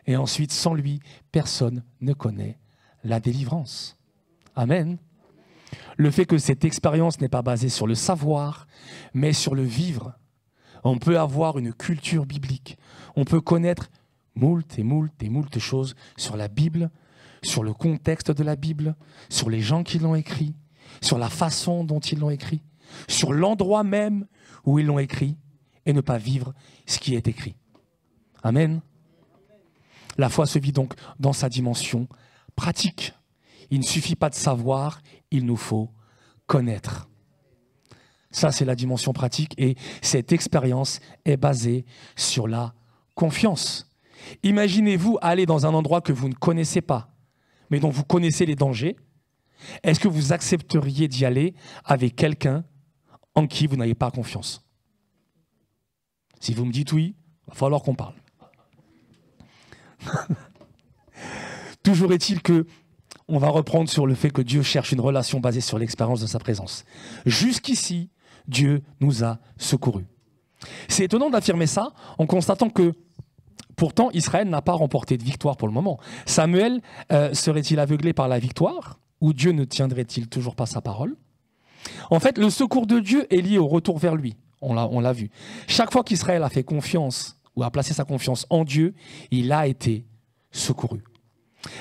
Et ensuite, sans lui, personne ne connaît la délivrance. Amen. Le fait que cette expérience n'est pas basée sur le savoir, mais sur le vivre. On peut avoir une culture biblique. On peut connaître moult choses sur la Bible, sur le contexte de la Bible, sur les gens qui l'ont écrit, sur la façon dont ils l'ont écrit, sur l'endroit même où ils l'ont écrit, et ne pas vivre ce qui est écrit. Amen. La foi se vit donc dans sa dimension pratique. Il ne suffit pas de savoir, il nous faut connaître. Ça, c'est la dimension pratique et cette expérience est basée sur la confiance. Imaginez-vous aller dans un endroit que vous ne connaissez pas, mais dont vous connaissez les dangers. Est-ce que vous accepteriez d'y aller avec quelqu'un en qui vous n'avez pas confiance? Si vous me dites oui, il va falloir qu'on parle. Toujours est-il que on va reprendre sur le fait que Dieu cherche une relation basée sur l'expérience de sa présence. Jusqu'ici, Dieu nous a secourus. C'est étonnant d'affirmer ça en constatant que pourtant Israël n'a pas remporté de victoire pour le moment. Samuel serait-il aveuglé par la victoire ou Dieu ne tiendrait-il toujours pas sa parole? En fait, le secours de Dieu est lié au retour vers lui. On l'a vu. Chaque fois qu'Israël a fait confiance ou a placé sa confiance en Dieu, il a été secouru.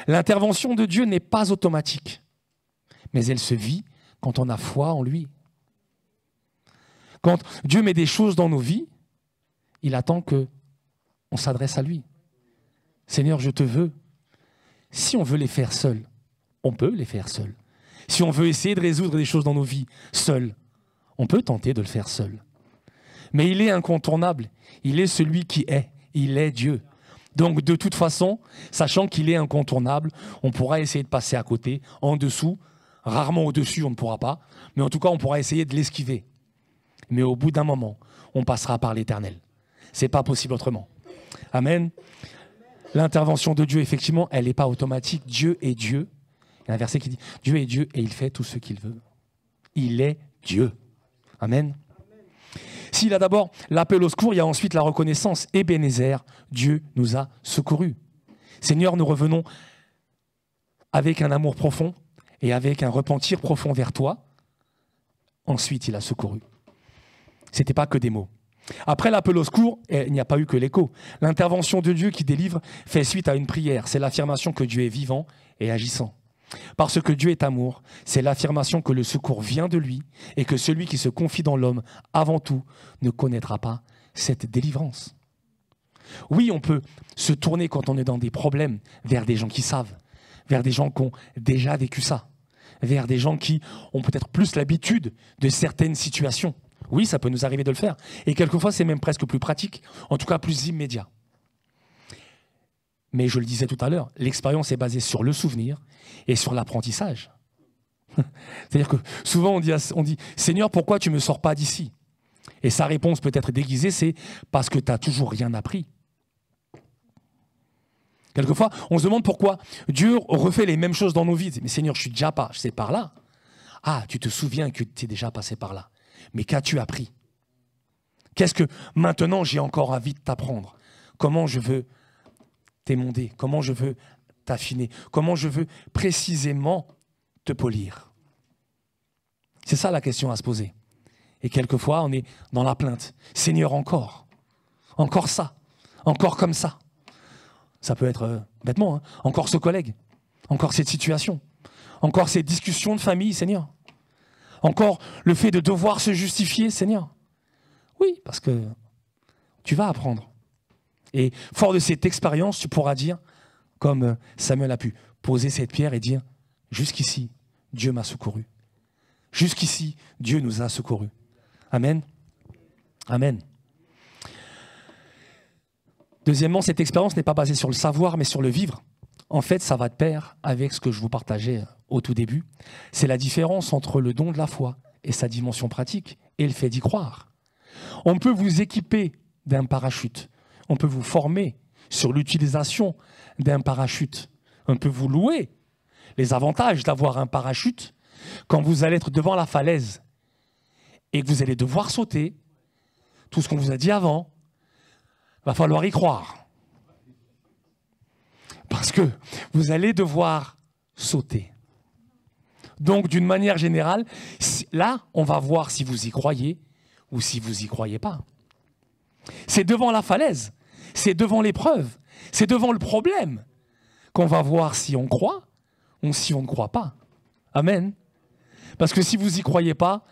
L'intervention de Dieu n'est pas automatique, mais elle se vit quand on a foi en lui. Quand Dieu met des choses dans nos vies, il attend qu'on s'adresse à lui. Seigneur, je te veux. Si on veut les faire seuls, on peut les faire seuls. Si on veut essayer de résoudre des choses dans nos vies seuls, on peut tenter de le faire seul. Mais il est incontournable. Il est celui qui est. Il est Dieu. Donc de toute façon, sachant qu'il est incontournable, on pourra essayer de passer à côté, en dessous, rarement au-dessus, on ne pourra pas, mais en tout cas, on pourra essayer de l'esquiver. Mais au bout d'un moment, on passera par l'Éternel. Ce n'est pas possible autrement. Amen. L'intervention de Dieu, effectivement, elle n'est pas automatique. Dieu est Dieu. Il y a un verset qui dit « Dieu est Dieu et il fait tout ce qu'il veut ». Il est Dieu. Amen. S'il a d'abord l'appel au secours, il y a ensuite la reconnaissance. Ebenezer, Dieu nous a secourus. Seigneur, nous revenons avec un amour profond et avec un repentir profond vers toi. Ensuite, il a secouru. Ce n'était pas que des mots. Après l'appel au secours, il n'y a pas eu que l'écho. L'intervention de Dieu qui délivre fait suite à une prière. C'est l'affirmation que Dieu est vivant et agissant. Parce que Dieu est amour, c'est l'affirmation que le secours vient de lui et que celui qui se confie dans l'homme, avant tout, ne connaîtra pas cette délivrance. Oui, on peut se tourner quand on est dans des problèmes vers des gens qui savent, vers des gens qui ont déjà vécu ça, vers des gens qui ont peut-être plus l'habitude de certaines situations. Oui, ça peut nous arriver de le faire. Et quelquefois, c'est même presque plus pratique, en tout cas plus immédiat. Mais je le disais tout à l'heure, l'expérience est basée sur le souvenir et sur l'apprentissage. C'est-à-dire que souvent on dit « Seigneur, pourquoi tu ne me sors pas d'ici ?» Et sa réponse peut être déguisée, c'est « parce que tu n'as toujours rien appris ». Quelquefois, on se demande pourquoi Dieu refait les mêmes choses dans nos vies. « Mais Seigneur, je suis déjà passé par là. » Ah, tu te souviens que tu es déjà passé par là. Mais qu'as-tu appris? Qu'est-ce que maintenant j'ai encore envie de t'apprendre? Comment je veux t'émonder? Comment je veux t'affiner? Comment je veux précisément te polir? C'est ça la question à se poser. Et quelquefois, on est dans la plainte. Seigneur, encore ça, encore comme ça. Ça peut être bêtement, hein. Encore ce collègue, encore cette situation, encore ces discussions de famille, Seigneur. Encore le fait de devoir se justifier, Seigneur. Oui, parce que tu vas apprendre. Et fort de cette expérience, tu pourras dire, comme Samuel a pu, poser cette pierre et dire, jusqu'ici, Dieu m'a secouru. Jusqu'ici, Dieu nous a secourus. Amen. Amen. Deuxièmement, cette expérience n'est pas basée sur le savoir, mais sur le vivre. En fait, ça va de pair avec ce que je vous partageais au tout début. C'est la différence entre le don de la foi et sa dimension pratique et le fait d'y croire. On peut vous équiper d'un parachute. On peut vous former sur l'utilisation d'un parachute. On peut vous louer les avantages d'avoir un parachute quand vous allez être devant la falaise et que vous allez devoir sauter. Tout ce qu'on vous a dit avant, va falloir y croire. Parce que vous allez devoir sauter. Donc, d'une manière générale, là, on va voir si vous y croyez ou si vous n'y croyez pas. C'est devant la falaise, c'est devant l'épreuve, c'est devant le problème qu'on va voir si on croit ou si on ne croit pas. Amen. Parce que si vous n'y croyez pas,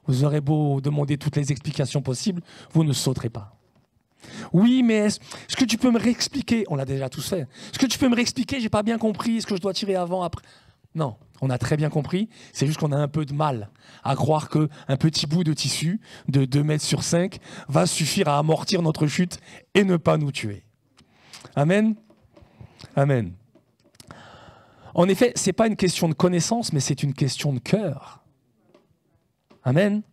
vous aurez beau demander toutes les explications possibles, vous ne sauterez pas. Oui, mais est-ce que tu peux me réexpliquer? On l'a déjà tous fait. Est-ce que tu peux me réexpliquer? J'ai pas bien compris. Est-ce que je dois tirer avant, après? Non, on a très bien compris. C'est juste qu'on a un peu de mal à croire qu'un petit bout de tissu de 2 mètres sur 5 va suffire à amortir notre chute et ne pas nous tuer. Amen. Amen. En effet, ce n'est pas une question de connaissance, mais c'est une question de cœur. Amen.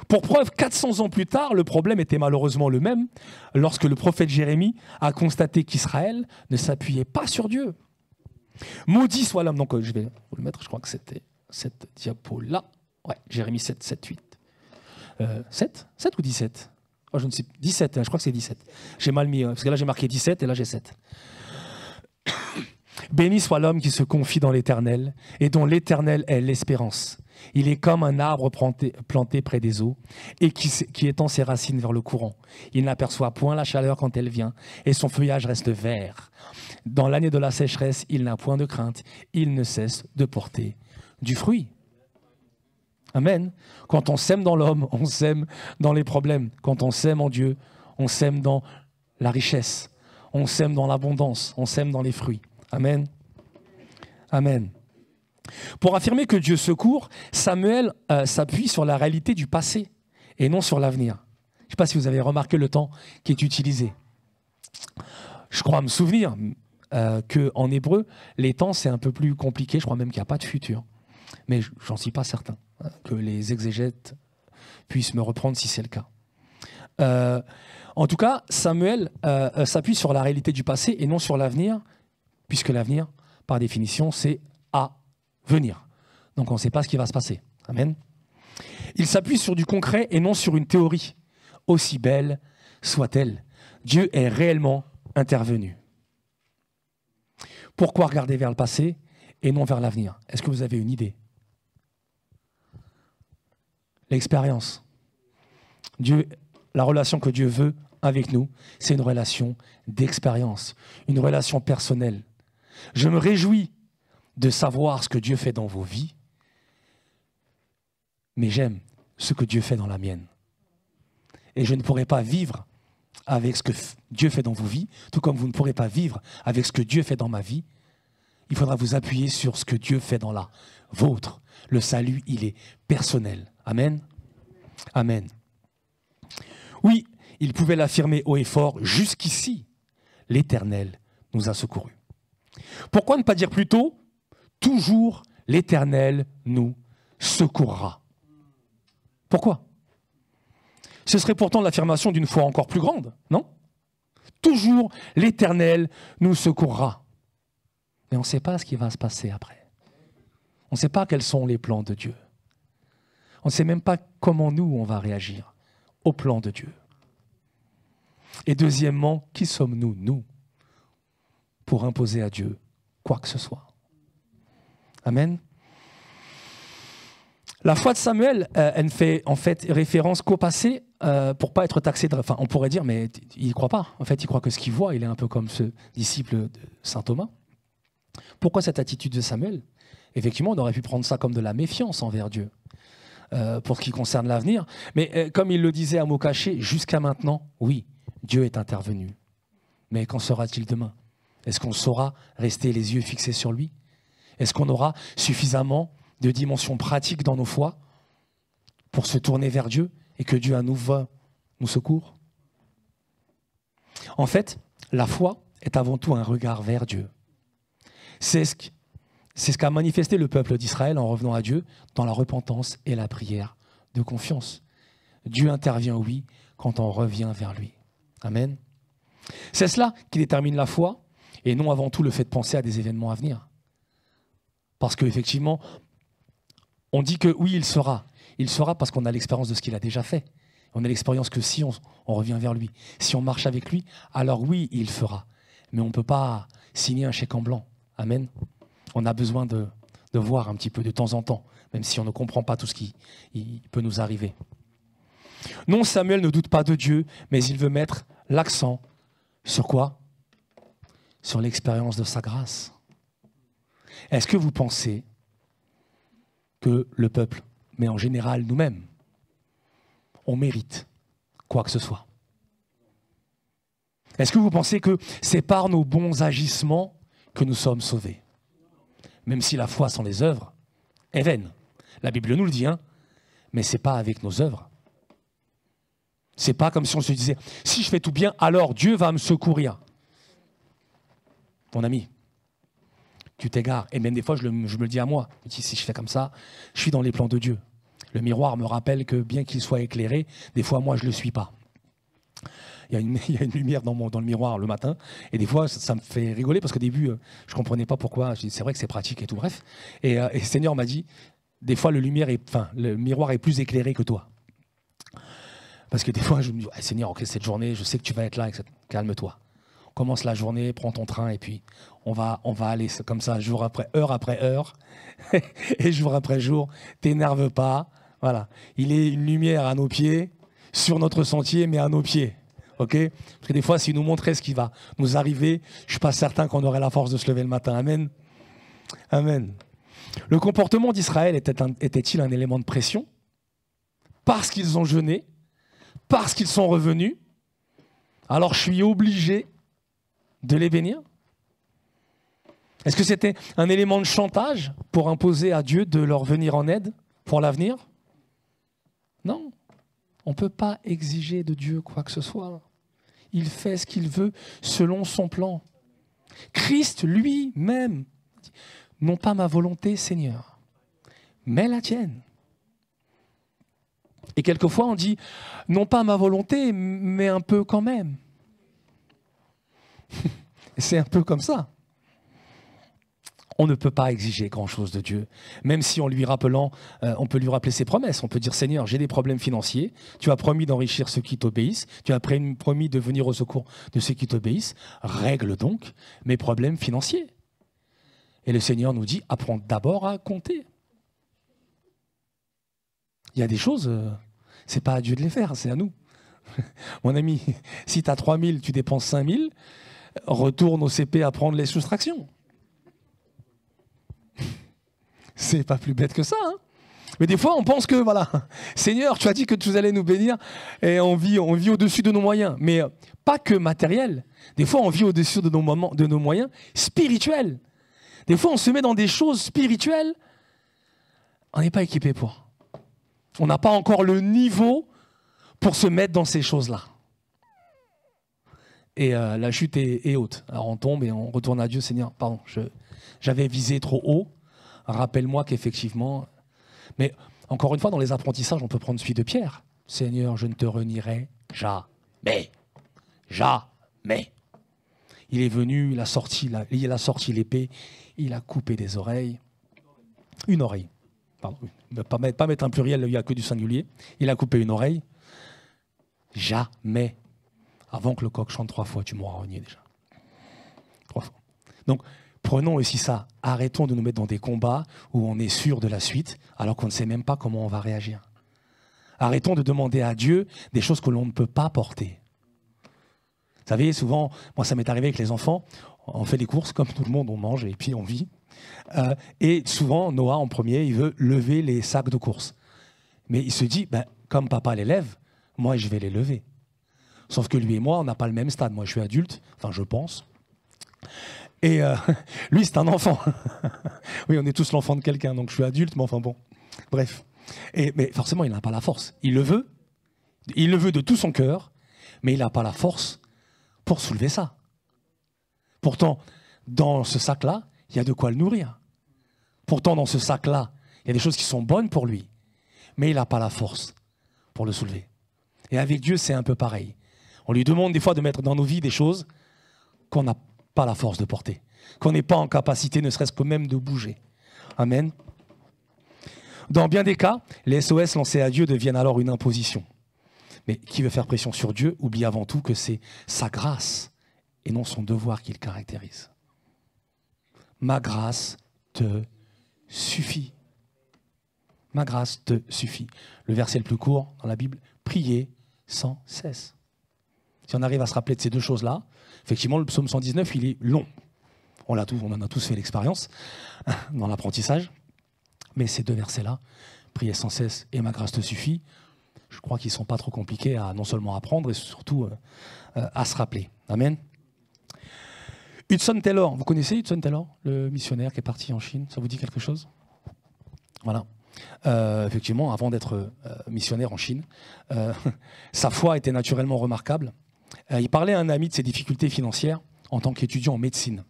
Pour preuve, 400 ans plus tard, le problème était malheureusement le même lorsque le prophète Jérémie a constaté qu'Israël ne s'appuyait pas sur Dieu. Maudit soit l'homme. Donc je vais vous le mettre, je crois que c'était cette diapo-là. Ouais, Jérémie 7, 7, 8. 7 ou 17 ? Oh, je ne sais pas. 17, je crois que c'est 17. J'ai mal mis, parce que là j'ai marqué 17 et là j'ai 7. Béni soit l'homme qui se confie dans l'Éternel et dont l'Éternel est l'espérance. Il est comme un arbre planté près des eaux et qui étend ses racines vers le courant. Il n'aperçoit point la chaleur quand elle vient et son feuillage reste vert. Dans l'année de la sécheresse, il n'a point de crainte. Il ne cesse de porter du fruit. Amen. Quand on sème dans l'homme, on sème dans les problèmes. Quand on sème en Dieu, on sème dans la richesse. On sème dans l'abondance. On sème dans les fruits. Amen. Amen. Pour affirmer que Dieu secourt, Samuel s'appuie sur la réalité du passé et non sur l'avenir. Je ne sais pas si vous avez remarqué le temps qui est utilisé. Je crois me souvenir qu'en hébreu, les temps, c'est un peu plus compliqué. Je crois même qu'il n'y a pas de futur. Mais j'en suis pas certain. Que les exégètes puissent me reprendre si c'est le cas. En tout cas, Samuel s'appuie sur la réalité du passé et non sur l'avenir, puisque l'avenir, par définition, c'est à venir. Donc on ne sait pas ce qui va se passer. Amen. Il s'appuie sur du concret et non sur une théorie, aussi belle soit-elle. Dieu est réellement intervenu. Pourquoi regarder vers le passé et non vers l'avenir? Est-ce que vous avez une idée? L'expérience. Dieu, la relation que Dieu veut avec nous, c'est une relation d'expérience, une relation personnelle. Je me réjouis de savoir ce que Dieu fait dans vos vies, mais j'aime ce que Dieu fait dans la mienne. Et je ne pourrai pas vivre avec ce que Dieu fait dans vos vies, tout comme vous ne pourrez pas vivre avec ce que Dieu fait dans ma vie. Il faudra vous appuyer sur ce que Dieu fait dans la vôtre. Le salut, il est personnel. Amen. Amen. Oui, il pouvait l'affirmer haut et fort, jusqu'ici, l'Éternel nous a secourus. Pourquoi ne pas dire plutôt, toujours l'Éternel nous secourra? Pourquoi? Ce serait pourtant l'affirmation d'une foi encore plus grande, non? Toujours l'Éternel nous secourra. Mais on ne sait pas ce qui va se passer après. On ne sait pas quels sont les plans de Dieu. On ne sait même pas comment nous, on va réagir au plan de Dieu. Et deuxièmement, qui sommes-nous, nous, pour imposer à Dieu quoi que ce soit? Amen. La foi de Samuel, elle ne fait en fait référence qu'au passé pour pas être taxé de... Enfin, on pourrait dire, mais il ne croit pas. En fait, il croit que ce qu'il voit, il est un peu comme ce disciple de saint Thomas. Pourquoi cette attitude de Samuel? Effectivement, on aurait pu prendre ça comme de la méfiance envers Dieu pour ce qui concerne l'avenir. Mais comme il le disait à mots cachés, jusqu'à maintenant, oui, Dieu est intervenu. Mais qu'en sera-t-il demain? Est-ce qu'on saura rester les yeux fixés sur lui? Est-ce qu'on aura suffisamment de dimensions pratiques dans nos foi pour se tourner vers Dieu et que Dieu à nouveau nous secourt? En fait, la foi est avant tout un regard vers Dieu. C'est ce qu'a manifesté le peuple d'Israël en revenant à Dieu dans la repentance et la prière de confiance. Dieu intervient, oui, quand on revient vers lui. Amen. C'est cela qui détermine la foi et non avant tout le fait de penser à des événements à venir. Parce qu'effectivement, on dit que oui, il sera. Il sera parce qu'on a l'expérience de ce qu'il a déjà fait. On a l'expérience que si on revient vers lui, si on marche avec lui, alors oui, il fera. Mais on ne peut pas signer un chèque en blanc. Amen. On a besoin de voir un petit peu de temps en temps, même si on ne comprend pas tout ce qui peut nous arriver. Non, Samuel ne doute pas de Dieu, mais il veut mettre l'accent sur quoi? Sur l'expérience de sa grâce. Est-ce que vous pensez que le peuple, mais en général nous-mêmes, on mérite quoi que ce soit? Est-ce que vous pensez que c'est par nos bons agissements que nous sommes sauvés? Même si la foi sans les œuvres est vaine. La Bible nous le dit, hein, mais ce n'est pas avec nos œuvres. Ce n'est pas comme si on se disait, si je fais tout bien, alors Dieu va me secourir. Mon ami, tu t'égares. Et même des fois, je me le dis à moi. Je dis, si je fais comme ça, je suis dans les plans de Dieu. Le miroir me rappelle que bien qu'il soit éclairé, des fois, moi, je ne le suis pas. il y a une lumière dans le miroir le matin. Et des fois, ça me fait rigoler parce qu'au début, je ne comprenais pas pourquoi. Je dis, c'est vrai que c'est pratique et tout, bref. Et le Seigneur m'a dit, des fois, le miroir est plus éclairé que toi. Parce que des fois, je me dis, Seigneur, ok, cette journée, je sais que tu vas être là, calme-toi. Commence la journée, prends ton train et puis on va aller comme ça, jour après heure, et jour après jour. T'énerve pas. Voilà. Il est une lumière à nos pieds, sur notre sentier, mais à nos pieds. Ok ? Parce que des fois, s'il nous montrait ce qui va nous arriver, je ne suis pas certain qu'on aurait la force de se lever le matin. Amen. Amen. Le comportement d'Israël était-il un élément de pression ? Parce qu'ils ont jeûné, parce qu'ils sont revenus, alors je suis obligé de les bénir ? Est-ce que c'était un élément de chantage pour imposer à Dieu de leur venir en aide pour l'avenir ? Non. On ne peut pas exiger de Dieu quoi que ce soit. Il fait ce qu'il veut selon son plan. Christ lui-même dit, non pas ma volonté, Seigneur, mais la tienne. Et quelquefois on dit, non pas ma volonté, mais un peu quand même. C'est un peu comme ça. On ne peut pas exiger grand-chose de Dieu, même si on peut lui rappeler ses promesses. On peut dire, Seigneur, j'ai des problèmes financiers, tu as promis d'enrichir ceux qui t'obéissent, tu as promis de venir au secours de ceux qui t'obéissent, règle donc mes problèmes financiers. Et le Seigneur nous dit, apprends d'abord à compter. Il y a des choses, c'est pas à Dieu de les faire, c'est à nous. Mon ami, si tu as 3 000, tu dépenses 5 000, retourne au CP à prendre les soustractions. C'est pas plus bête que ça. Hein. Mais des fois, on pense que, voilà, Seigneur, tu as dit que tu allais nous bénir et on vit au-dessus de nos moyens. Mais pas que matériel. Des fois, on vit au-dessus de nos moyens spirituels. Des fois, on se met dans des choses spirituelles. On n'est pas équipé pour. On n'a pas encore le niveau pour se mettre dans ces choses-là. Et la chute est haute. Alors on tombe et on retourne à Dieu. Seigneur, pardon, j'avais visé trop haut. Rappelle-moi qu'effectivement... Mais encore une fois, dans les apprentissages, on peut prendre celui de Pierre. Seigneur, je ne te renierai jamais. Jamais. Il est venu, il a sorti l'épée, il a coupé des oreilles. Une oreille. Pardon. Ne pas mettre un pluriel, il n'y a que du singulier. Il a coupé une oreille. Jamais. Avant que le coq chante 3 fois, tu m'auras renié déjà. 3 fois. Donc, prenons aussi ça. Arrêtons de nous mettre dans des combats où on est sûr de la suite, alors qu'on ne sait même pas comment on va réagir. Arrêtons de demander à Dieu des choses que l'on ne peut pas porter. Vous savez, souvent, moi ça m'est arrivé avec les enfants, on fait des courses, comme tout le monde, on mange et puis on vit. Et souvent, Noah, en premier, il veut lever les sacs de courses. Mais il se dit, comme papa les lève, moi je vais les lever. Sauf que lui et moi, on n'a pas le même stade. Moi, je suis adulte, enfin, je pense. Et lui, c'est un enfant. Oui, on est tous l'enfant de quelqu'un, donc je suis adulte, mais enfin bon. Bref. Mais forcément, il n'a pas la force. Il le veut de tout son cœur, mais il n'a pas la force pour soulever ça. Pourtant, dans ce sac-là, il y a de quoi le nourrir. Pourtant, dans ce sac-là, il y a des choses qui sont bonnes pour lui, mais il n'a pas la force pour le soulever. Et avec Dieu, c'est un peu pareil. On lui demande des fois de mettre dans nos vies des choses qu'on n'a pas la force de porter, qu'on n'est pas en capacité, ne serait-ce que même de bouger. Amen. Dans bien des cas, les SOS lancés à Dieu deviennent alors une imposition. Mais qui veut faire pression sur Dieu oublie avant tout que c'est sa grâce et non son devoir qui le caractérise. Ma grâce te suffit. Ma grâce te suffit. Le verset le plus court dans la Bible, priez sans cesse. Si on arrive à se rappeler de ces deux choses-là, effectivement, le psaume 119, il est long. On en a tous fait l'expérience dans l'apprentissage. Mais ces deux versets-là, priez sans cesse et ma grâce te suffit, je crois qu'ils ne sont pas trop compliqués à non seulement apprendre et surtout à se rappeler. Amen. Hudson Taylor, vous connaissez Hudson Taylor, le missionnaire qui est parti en Chine? Ça vous dit quelque chose? Voilà. Effectivement, avant d'être missionnaire en Chine, sa foi était naturellement remarquable. Il parlait à un ami de ses difficultés financières en tant qu'étudiant en médecine.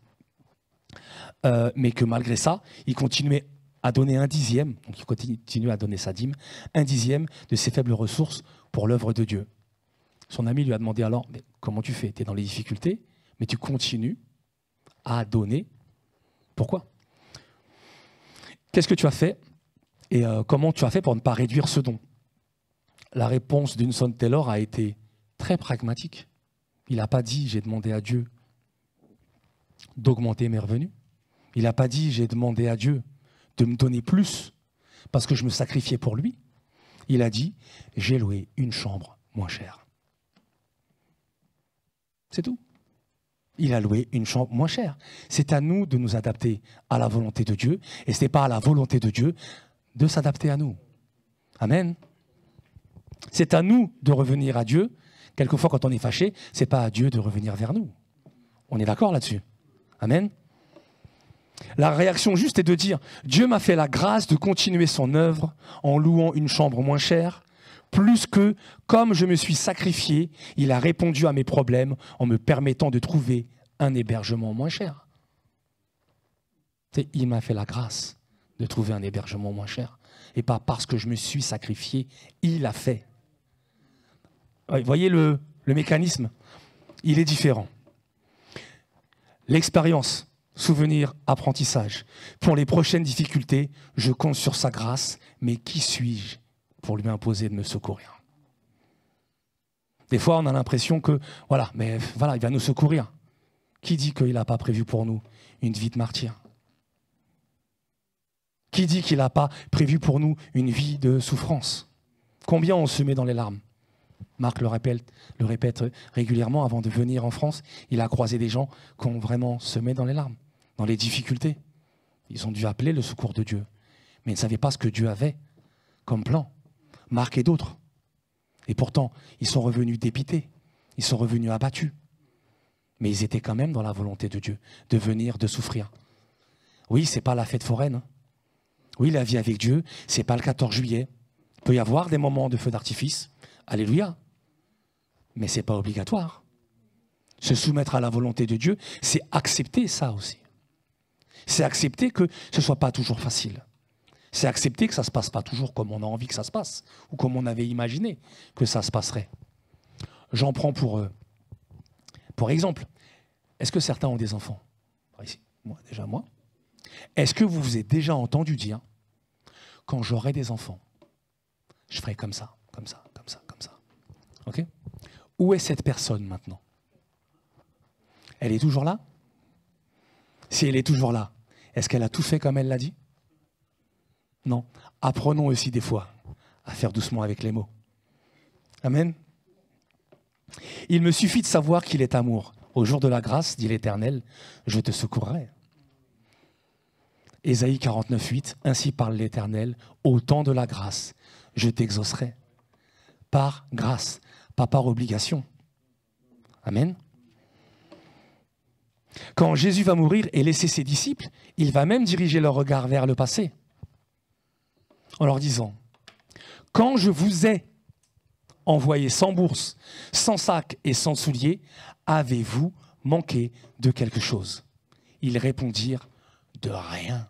Mais que malgré ça, il continuait à donner 1/10, donc il continue à donner sa dîme, 1/10 de ses faibles ressources pour l'œuvre de Dieu. Son ami lui a demandé alors, mais comment tu fais? Tu es dans les difficultés, mais tu continues à donner. Pourquoi? Qu'est-ce que tu as fait et comment tu as fait pour ne pas réduire ce don? La réponse d'Hudson Taylor a été très pragmatique. Il n'a pas dit, j'ai demandé à Dieu d'augmenter mes revenus. Il n'a pas dit, j'ai demandé à Dieu de me donner plus parce que je me sacrifiais pour lui. Il a dit, j'ai loué une chambre moins chère. C'est tout. Il a loué une chambre moins chère. C'est à nous de nous adapter à la volonté de Dieu et ce n'est pas à la volonté de Dieu de s'adapter à nous. Amen. C'est à nous de revenir à Dieu. Quelquefois, quand on est fâché, ce n'est pas à Dieu de revenir vers nous. On est d'accord là-dessus? Amen. La réaction juste est de dire « Dieu m'a fait la grâce de continuer son œuvre en louant une chambre moins chère, plus que, comme je me suis sacrifié, il a répondu à mes problèmes en me permettant de trouver un hébergement moins cher. » Il m'a fait la grâce de trouver un hébergement moins cher. Et pas parce que je me suis sacrifié, il a fait. Vous voyez le mécanisme? Il est différent. L'expérience, souvenir, apprentissage. Pour les prochaines difficultés, je compte sur sa grâce, mais qui suis-je pour lui imposer de me secourir? Des fois, on a l'impression que, voilà, mais voilà, il va nous secourir. Qui dit qu'il n'a pas prévu pour nous une vie de martyr? Qui dit qu'il n'a pas prévu pour nous une vie de souffrance? Combien on se met dans les larmes? Marc le répète régulièrement avant de venir en France. Il a croisé des gens qui ont vraiment semé dans les larmes, dans les difficultés. Ils ont dû appeler le secours de Dieu. Mais ils ne savaient pas ce que Dieu avait comme plan. Marc et d'autres. Et pourtant, ils sont revenus dépités. Ils sont revenus abattus. Mais ils étaient quand même dans la volonté de Dieu, de venir, de souffrir. Oui, ce n'est pas la fête foraine. Hein. Oui, la vie avec Dieu, ce n'est pas le 14 juillet. Il peut y avoir des moments de feu d'artifice. Alléluia. Mais ce n'est pas obligatoire. Se soumettre à la volonté de Dieu, c'est accepter ça aussi. C'est accepter que ce ne soit pas toujours facile. C'est accepter que ça ne se passe pas toujours comme on a envie que ça se passe, ou comme on avait imaginé que ça se passerait. J'en prends pour exemple. Est-ce que certains ont des enfants? Ici, moi. Est-ce que vous vous êtes déjà entendu dire, quand j'aurai des enfants, je ferai comme ça, comme ça, comme ça, comme ça. Ok? Où est cette personne maintenant? Elle est toujours là? Si elle est toujours là, est-ce qu'elle a tout fait comme elle l'a dit? Non. Apprenons aussi des fois à faire doucement avec les mots. Amen. Il me suffit de savoir qu'il est amour. Au jour de la grâce, dit l'Éternel, je te secourrai. Ésaïe 49:8, ainsi parle l'Éternel, au temps de la grâce, je t'exaucerai. Par grâce, pas par obligation. Amen. Quand Jésus va mourir et laisser ses disciples, il va même diriger leur regard vers le passé, en leur disant, quand je vous ai envoyé sans bourse, sans sac et sans souliers, avez-vous manqué de quelque chose? Ils répondirent, de rien.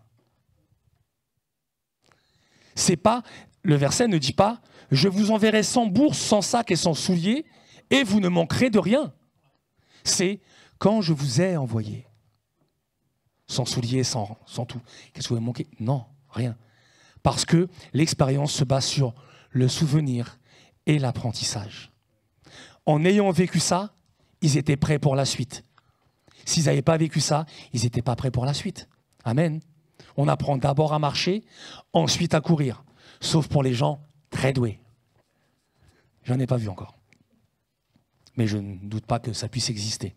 C'est pas, le verset ne dit pas, je vous enverrai sans bourse, sans sac et sans souliers, et vous ne manquerez de rien. C'est quand je vous ai envoyé, sans souliers, sans tout. Qu'est-ce que vous avez manqué? Non, rien. Parce que l'expérience se base sur le souvenir et l'apprentissage. En ayant vécu ça, ils étaient prêts pour la suite. S'ils n'avaient pas vécu ça, ils n'étaient pas prêts pour la suite. Amen. On apprend d'abord à marcher, ensuite à courir. Sauf pour les gens très doués. J'en ai pas vu encore. Mais je ne doute pas que ça puisse exister.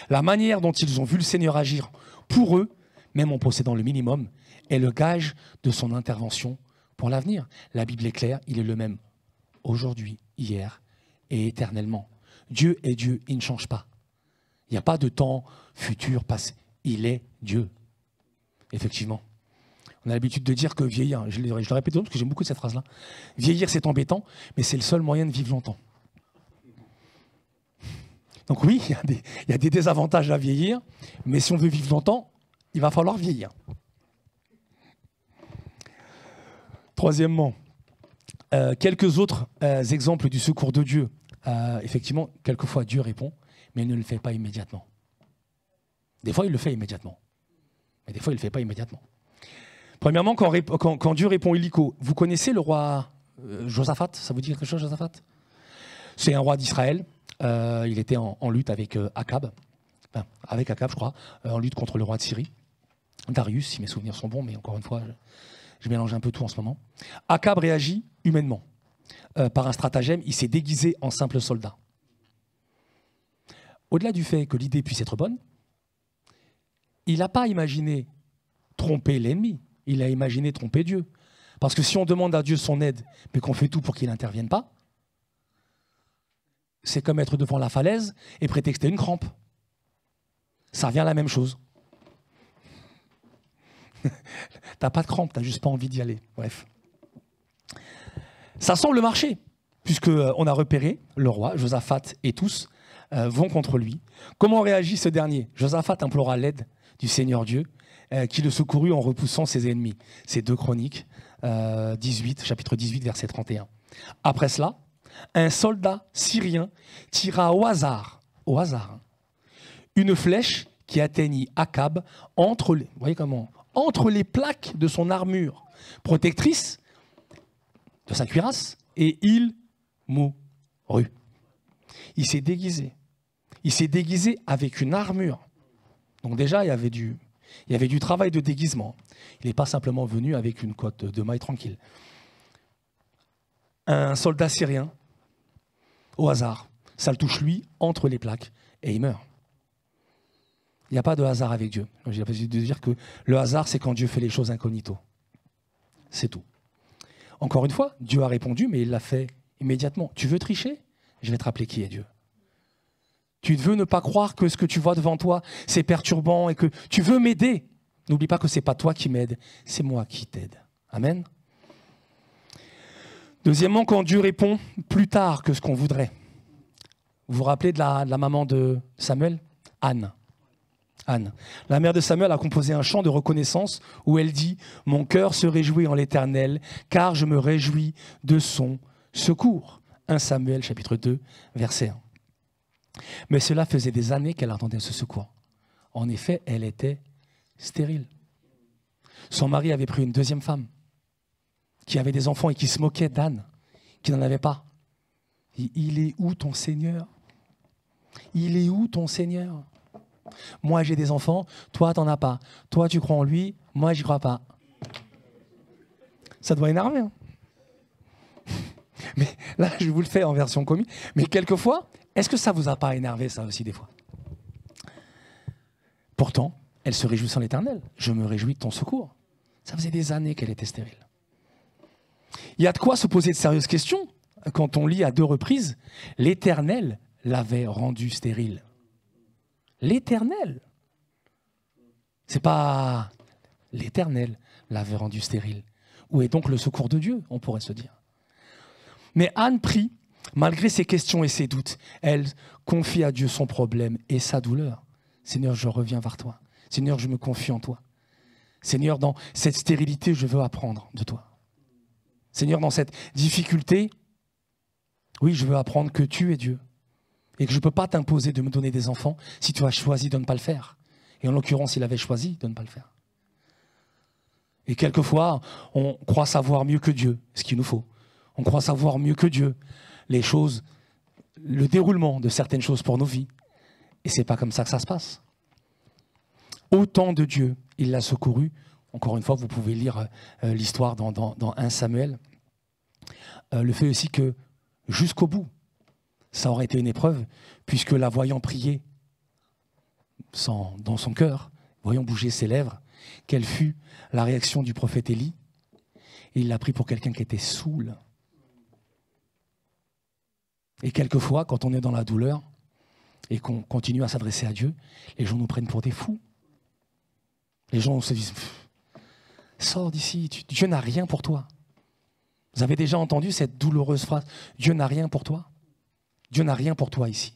La manière dont ils ont vu le Seigneur agir pour eux, même en possédant le minimum, est le gage de son intervention pour l'avenir. La Bible est claire, il est le même aujourd'hui, hier et éternellement. Dieu est Dieu, il ne change pas. Il n'y a pas de temps futur, passé. Il est Dieu. Effectivement. On a l'habitude de dire que vieillir, je le répète parce que j'aime beaucoup cette phrase-là, vieillir c'est embêtant, mais c'est le seul moyen de vivre longtemps. Donc oui, il y a des désavantages à vieillir, mais si on veut vivre longtemps, il va falloir vieillir. Troisièmement, quelques autres exemples du secours de Dieu effectivement, quelquefois Dieu répond, mais il ne le fait pas immédiatement. Des fois, il le fait immédiatement. Mais des fois, il ne le fait pas immédiatement. Premièrement, quand Dieu répond illico, vous connaissez le roi Josaphat? Ça vous dit quelque chose, Josaphat? C'est un roi d'Israël. Il était en lutte avec Akab. Enfin, avec Akab, je crois, en lutte contre le roi de Syrie. Darius, si mes souvenirs sont bons, mais encore une fois, je mélange un peu tout en ce moment. Akab réagit humainement. Par un stratagème, il s'est déguisé en simple soldat. Au-delà du fait que l'idée puisse être bonne, il n'a pas imaginé tromper l'ennemi, il a imaginé tromper Dieu. Parce que si on demande à Dieu son aide, mais qu'on fait tout pour qu'il n'intervienne pas, c'est comme être devant la falaise et prétexter une crampe. Ça revient à la même chose. T'as pas de crampe, t'as juste pas envie d'y aller. Bref. Ça semble marcher, puisqu'on a repéré le roi, Josaphat et tous vont contre lui. Comment réagit ce dernier? Josaphat implora l'aide du Seigneur Dieu, qui le secourut en repoussant ses ennemis. C'est 2 Chroniques 18, chapitre 18, verset 31. Après cela, un soldat syrien tira au hasard, une flèche qui atteignit Akab entre les plaques de son armure protectrice de sa cuirasse, et il mourut. Il s'est déguisé. Il s'est déguisé avec une armure. Donc déjà, il y avait du travail de déguisement. Il n'est pas simplement venu avec une cotte de maille tranquille. Un soldat syrien, au hasard, ça le touche lui, entre les plaques, et il meurt. Il n'y a pas de hasard avec Dieu. J'ai l'habitude de dire que le hasard, c'est quand Dieu fait les choses incognito. C'est tout. Encore une fois, Dieu a répondu, mais il l'a fait immédiatement. Tu veux tricher? Je vais te rappeler qui est Dieu. Tu veux ne pas croire que ce que tu vois devant toi, c'est perturbant et que tu veux m'aider. N'oublie pas que ce n'est pas toi qui m'aide, c'est moi qui t'aide. Amen. Deuxièmement, quand Dieu répond plus tard que ce qu'on voudrait. Vous vous rappelez de la maman de Samuel? Anne. La mère de Samuel a composé un chant de reconnaissance où elle dit « Mon cœur se réjouit en l'Éternel, car je me réjouis de son secours ». 1 Samuel, chapitre 2, verset 1. Mais cela faisait des années qu'elle attendait ce secours. En effet, elle était stérile. Son mari avait pris une deuxième femme, qui avait des enfants et qui se moquait d'Anne, qui n'en avait pas. Il est où ton Seigneur? Il est où ton Seigneur? Moi, j'ai des enfants, toi, t'en as pas. Toi, tu crois en lui, moi, j'y crois pas. Ça doit énerver. Hein. Mais là, je vous le fais en version comique. Mais quelquefois, est-ce que ça vous a pas énervé, ça aussi, des fois? Pourtant, elle se réjouissait en l'Éternel. Je me réjouis de ton secours. Ça faisait des années qu'elle était stérile. Il y a de quoi se poser de sérieuses questions quand on lit à 2 reprises « L'Éternel l'avait rendue stérile ». L'Éternel. C'est pas l'Éternel l'avait rendu stérile. Où est donc le secours de Dieu, on pourrait se dire. Mais Anne prie, malgré ses questions et ses doutes, elle confie à Dieu son problème et sa douleur. Seigneur, je reviens vers toi. Seigneur, je me confie en toi. Seigneur, dans cette stérilité, je veux apprendre de toi. Seigneur, dans cette difficulté, oui, je veux apprendre que tu es Dieu. Et que je ne peux pas t'imposer de me donner des enfants si tu as choisi de ne pas le faire. Et en l'occurrence, il avait choisi de ne pas le faire. Et quelquefois, on croit savoir mieux que Dieu ce qu'il nous faut. On croit savoir mieux que Dieu les choses, le déroulement de certaines choses pour nos vies. Et ce n'est pas comme ça que ça se passe. Au temps de Dieu, il l'a secouru. Encore une fois, vous pouvez lire l'histoire dans 1 Samuel. Le fait aussi que jusqu'au bout, ça aurait été une épreuve, puisque la voyant prier dans son cœur, voyant bouger ses lèvres, quelle fut la réaction du prophète Élie? Il l'a pris pour quelqu'un qui était saoul. Et quelquefois, quand on est dans la douleur et qu'on continue à s'adresser à Dieu, les gens nous prennent pour des fous. Les gens se disent « Sors d'ici, Dieu n'a rien pour toi ». Vous avez déjà entendu cette douloureuse phrase « Dieu n'a rien pour toi ». Dieu n'a rien pour toi ici.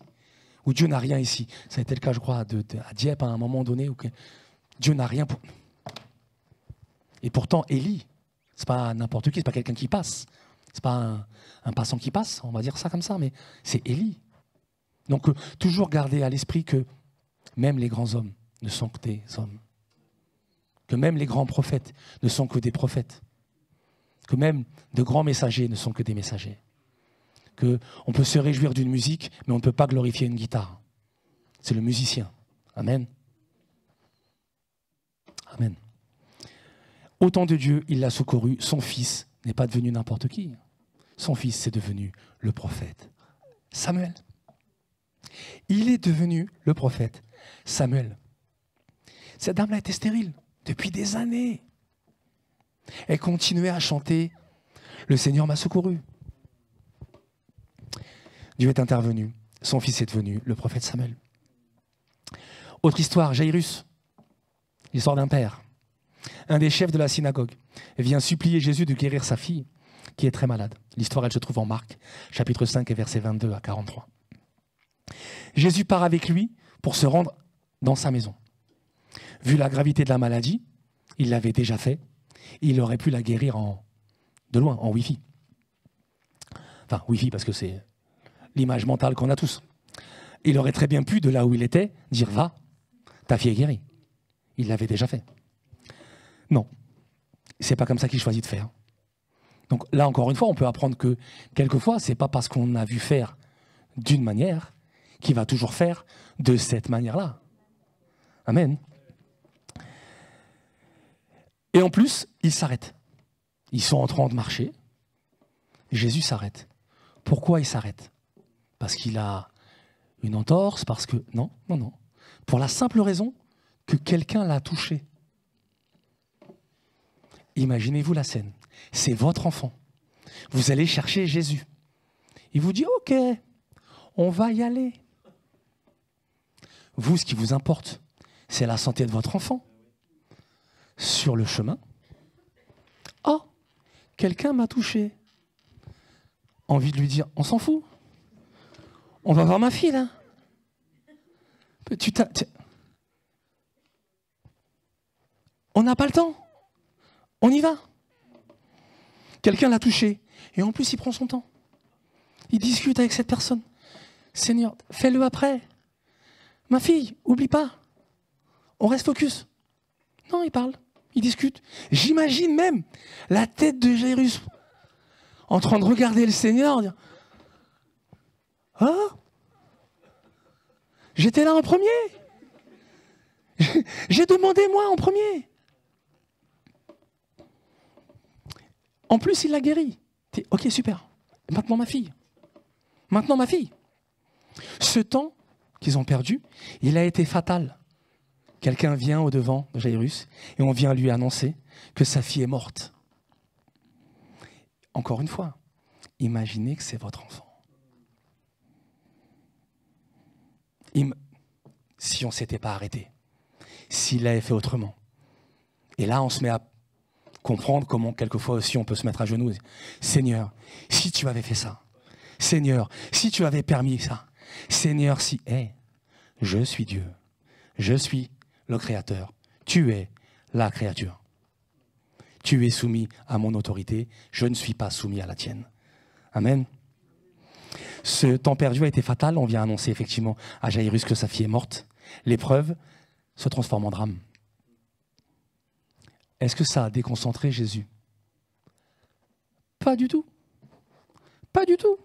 Ou Dieu n'a rien ici. Ça a été le cas, je crois, à Dieppe à un moment donné. Où Dieu n'a rien pour... Et pourtant, Élie, c'est pas n'importe qui, c'est pas quelqu'un qui passe. C'est pas un passant qui passe, on va dire ça comme ça, mais c'est Élie. Donc toujours garder à l'esprit que même les grands hommes ne sont que des hommes. Que même les grands prophètes ne sont que des prophètes. Que même de grands messagers ne sont que des messagers. Qu'on peut se réjouir d'une musique, mais on ne peut pas glorifier une guitare. C'est le musicien. Amen. Amen. Au temps de Dieu, il l'a secouru. Son fils n'est pas devenu n'importe qui. Son fils, c'est devenu le prophète Samuel. Il est devenu le prophète Samuel. Cette dame-là était stérile depuis des années. Elle continuait à chanter « Le Seigneur m'a secouru ». Dieu est intervenu. Son fils est devenu le prophète Samuel. Autre histoire, Jairus, l'histoire d'un père. Un des chefs de la synagogue vient supplier Jésus de guérir sa fille qui est très malade. L'histoire, elle se trouve en Marc, chapitre 5, et versets 22 à 43. Jésus part avec lui pour se rendre dans sa maison. Vu la gravité de la maladie, il l'avait déjà fait. Il aurait pu la guérir de loin, en Wi-Fi. Enfin, Wi-Fi parce que c'est l'image mentale qu'on a tous. Il aurait très bien pu, de là où il était, dire « Va, ta fille est guérie ». Il l'avait déjà fait. Non, c'est pas comme ça qu'il choisit de faire. Donc là, encore une fois, on peut apprendre que quelquefois, c'est pas parce qu'on a vu faire d'une manière qu'il va toujours faire de cette manière-là. Amen. Et en plus, ils s'arrêtent. Ils sont en train de marcher. Jésus s'arrête. Pourquoi il s'arrête? Parce qu'il a une entorse? Parce que... Non. Pour la simple raison que quelqu'un l'a touché. Imaginez-vous la scène. C'est votre enfant. Vous allez chercher Jésus. Il vous dit, OK, on va y aller. Vous, ce qui vous importe, c'est la santé de votre enfant. Sur le chemin, oh, quelqu'un m'a touché. Envie de lui dire, on s'en fout. On va voir ma fille, là. On n'a pas le temps. On y va. Quelqu'un l'a touché. Et en plus, il prend son temps. Il discute avec cette personne. Seigneur, fais-le après. Ma fille, oublie pas. On reste focus. Non, il parle. Il discute. J'imagine même la tête de Jairus en train de regarder le Seigneur. Dire, oh, j'étais là en premier. J'ai demandé moi en premier. En plus, il l'a guéri. Ok, super. Maintenant ma fille. Ce temps qu'ils ont perdu, il a été fatal. Quelqu'un vient au-devant de Jairus et on vient lui annoncer que sa fille est morte. Encore une fois, imaginez que c'est votre enfant. Si on ne s'était pas arrêté, s'il l'avait fait autrement. Et là, on se met à comprendre comment quelquefois aussi on peut se mettre à genoux. Seigneur, si tu avais fait ça. Seigneur, si tu avais permis ça. Seigneur, si... je suis Dieu. Je suis le Créateur. Tu es la créature. Tu es soumis à mon autorité. Je ne suis pas soumis à la tienne. Amen. Ce temps perdu a été fatal. On vient annoncer effectivement à Jairus que sa fille est morte. L'épreuve se transforme en drame. Est-ce que ça a déconcentré Jésus? Pas du tout. Pas du tout.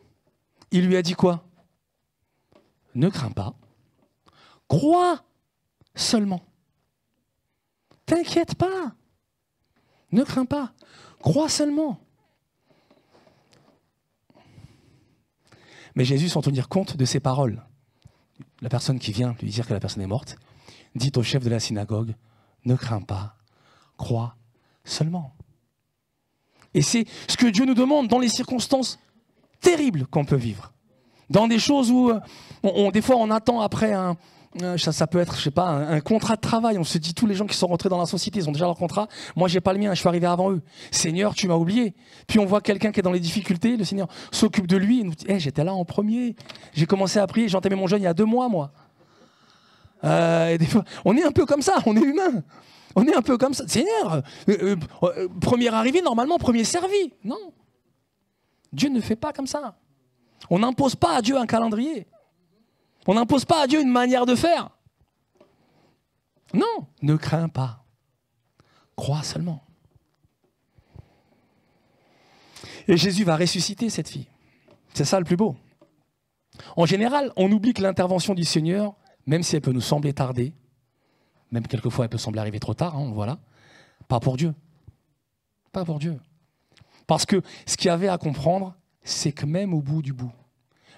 Il lui a dit quoi? Ne crains pas. Crois seulement. T'inquiète pas. Ne crains pas. Crois seulement. Mais Jésus, sans tenir compte de ses paroles, la personne qui vient lui dire que la personne est morte, dit au chef de la synagogue, ne crains pas, crois seulement. Et c'est ce que Dieu nous demande dans les circonstances terribles qu'on peut vivre. Dans des choses où, des fois, on attend après ça peut être, je sais pas, un contrat de travail. On se dit, tous les gens qui sont rentrés dans la société, ils ont déjà leur contrat. Moi, j'ai pas le mien, je suis arrivé avant eux. Seigneur, tu m'as oublié. Puis on voit quelqu'un qui est dans les difficultés, le Seigneur s'occupe de lui. Il nous dit, j'étais là en premier. J'ai commencé à prier, j'ai entamé mon jeûne il y a 2 mois, moi. Et des fois, on est un peu comme ça, on est humain. On est un peu comme ça. Seigneur, premier arrivé, normalement, premier servi. Non. Dieu ne fait pas comme ça. On n'impose pas à Dieu un calendrier. On n'impose pas à Dieu une manière de faire. Non, ne crains pas. Crois seulement. Et Jésus va ressusciter cette fille. C'est ça le plus beau. En général, on oublie que l'intervention du Seigneur, même si elle peut nous sembler tarder, même quelquefois elle peut sembler arriver trop tard, hein, voilà, pas pour Dieu. Pas pour Dieu. Parce que ce qu'il y avait à comprendre, c'est que même au bout du bout,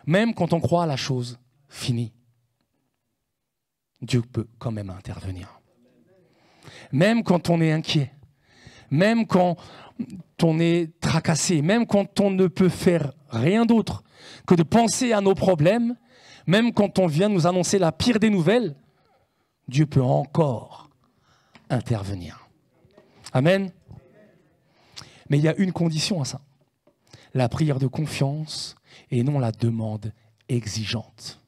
même quand on croit à la chose finie, Dieu peut quand même intervenir. Même quand on est inquiet, même quand on est tracassé, même quand on ne peut faire rien d'autre que de penser à nos problèmes, même quand on vient nous annoncer la pire des nouvelles, Dieu peut encore intervenir. Amen. Mais il y a une condition à ça. La prière de confiance et non la demande exigeante.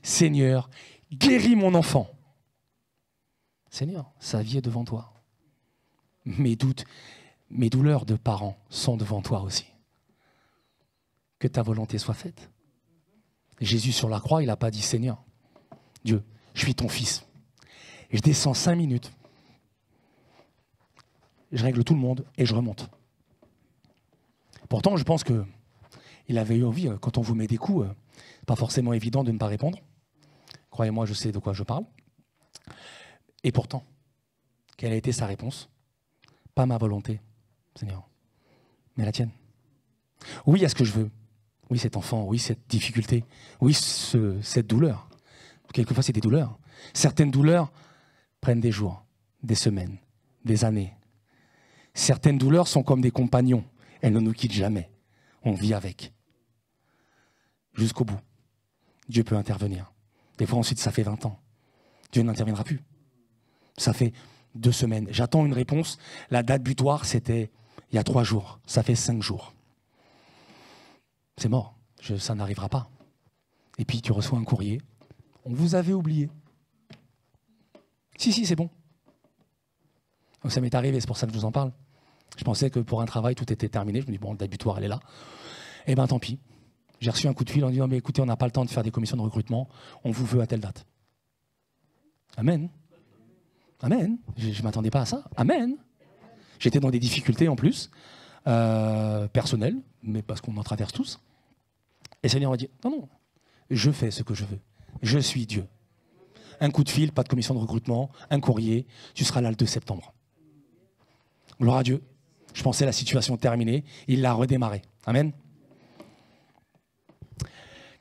Seigneur, guéris mon enfant. Seigneur, sa vie est devant toi. Mes doutes, mes douleurs de parents sont devant toi aussi. Que ta volonté soit faite. Jésus sur la croix, il n'a pas dit Seigneur, Dieu, je suis ton fils. Et je descends 5 minutes. Je règle tout le monde et je remonte. Pourtant, je pense qu'il avait eu envie, quand on vous met des coups, pas forcément évident de ne pas répondre. Croyez-moi, je sais de quoi je parle. Et pourtant, quelle a été sa réponse? Pas ma volonté, Seigneur, mais la tienne. Oui à ce que je veux. Oui, cet enfant, oui, cette difficulté, oui, cette douleur. Quelquefois, c'est des douleurs. Certaines douleurs prennent des jours, des semaines, des années. Certaines douleurs sont comme des compagnons. Elles ne nous quittent jamais. On vit avec. Jusqu'au bout. Dieu peut intervenir. Des fois, ensuite, ça fait 20 ans. Dieu n'interviendra plus. Ça fait 2 semaines. J'attends une réponse. La date butoir, c'était il y a 3 jours. Ça fait 5 jours. C'est mort. Ça n'arrivera pas. Et puis, tu reçois un courrier. On vous avait oublié. Si, c'est bon. Donc, ça m'est arrivé, c'est pour ça que je vous en parle. Je pensais que pour un travail, tout était terminé. Je me dis, bon, le date butoir, elle est là. Eh bien, tant pis. J'ai reçu un coup de fil en disant, mais écoutez, on n'a pas le temps de faire des commissions de recrutement. On vous veut à telle date. Amen. Amen. Je ne m'attendais pas à ça. Amen. J'étais dans des difficultés en plus, personnelles, mais parce qu'on en traverse tous. Et le Seigneur m'a dit, non, je fais ce que je veux. Je suis Dieu. Un coup de fil, pas de commission de recrutement, un courrier, tu seras là le 2 septembre. Gloire à Dieu. Je pensais la situation terminée, il l'a redémarré. Amen.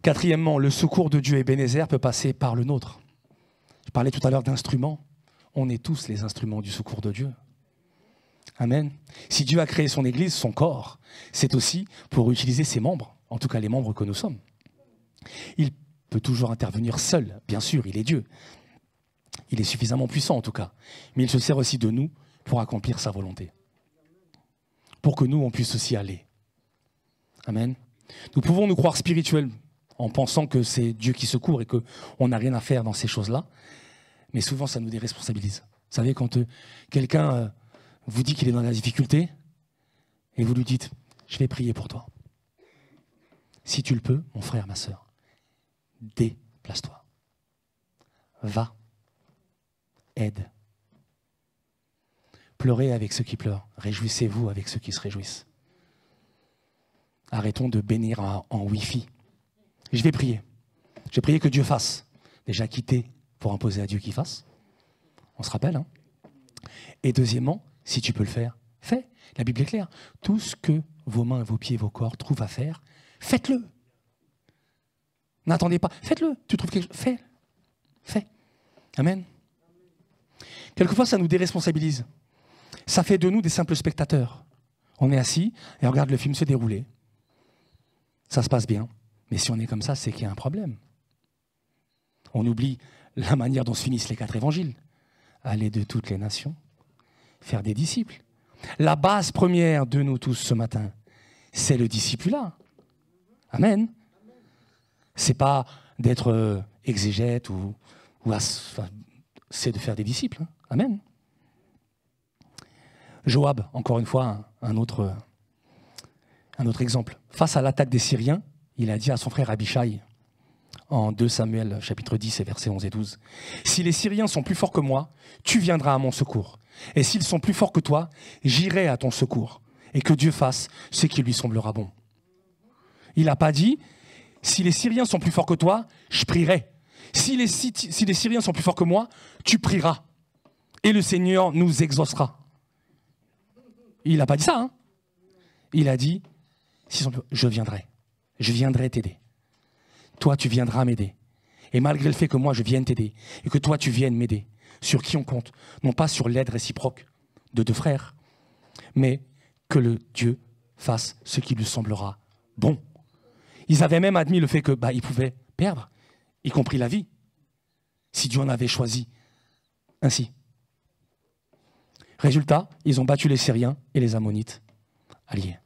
Quatrièmement, le secours de Dieu Ebenezer peut passer par le nôtre. Je parlais tout à l'heure d'instruments. On est tous les instruments du secours de Dieu. Amen. Si Dieu a créé son Église, son corps, c'est aussi pour utiliser ses membres, en tout cas les membres que nous sommes. Il peut toujours intervenir seul, bien sûr, il est Dieu. Il est suffisamment puissant en tout cas, mais il se sert aussi de nous pour accomplir sa volonté. Pour que nous, on puisse aussi aller. Amen. Nous pouvons nous croire spirituels en pensant que c'est Dieu qui secourt et qu'on n'a rien à faire dans ces choses-là, mais souvent ça nous déresponsabilise. Vous savez, quand quelqu'un vous dit qu'il est dans la difficulté et vous lui dites « je vais prier pour toi ». Si tu le peux, mon frère, ma sœur, déplace-toi. Va. Aide. Pleurez avec ceux qui pleurent. Réjouissez-vous avec ceux qui se réjouissent. Arrêtons de bénir en Wi-Fi. Je vais prier. Je vais prier que Dieu fasse. Déjà quitter pour imposer à Dieu qu'il fasse. On se rappelle, hein? Et deuxièmement, si tu peux le faire, fais. La Bible est claire. Tout ce que vos mains, vos pieds, vos corps trouvent à faire, faites-le. N'attendez pas. Faites-le. Tu trouves quelque chose? Fais. Fais. Amen. Quelquefois, ça nous déresponsabilise. Ça fait de nous des simples spectateurs. On est assis et on regarde le film se dérouler. Ça se passe bien. Mais si on est comme ça, c'est qu'il y a un problème. On oublie la manière dont se finissent les 4 évangiles. Aller de toutes les nations, faire des disciples. La base première de nous tous ce matin, c'est le discipulat. Amen. C'est pas d'être exégète c'est de faire des disciples. Amen. Joab, encore une fois, un autre Un autre exemple. Face à l'attaque des Syriens, il a dit à son frère Abishai, en 2 Samuel chapitre 10 et versets 11 et 12, « Si les Syriens sont plus forts que moi, tu viendras à mon secours. Et s'ils sont plus forts que toi, j'irai à ton secours. Et que Dieu fasse ce qui lui semblera bon. » Il n'a pas dit, si les Syriens sont plus forts que toi, je prierai. Si les Syriens sont plus forts que moi, tu prieras. Et le Seigneur nous exaucera. Il n'a pas dit ça. Hein. Il a dit, je viendrai t'aider. Toi, tu viendras m'aider. Et malgré le fait que moi, je vienne t'aider, et que toi, tu viennes m'aider, sur qui on compte, non pas sur l'aide réciproque de 2 frères, mais que le Dieu fasse ce qui lui semblera bon. Ils avaient même admis le fait que ils pouvaient perdre, y compris la vie, si Dieu en avait choisi ainsi. Résultat, ils ont battu les Syriens et les Ammonites alliés.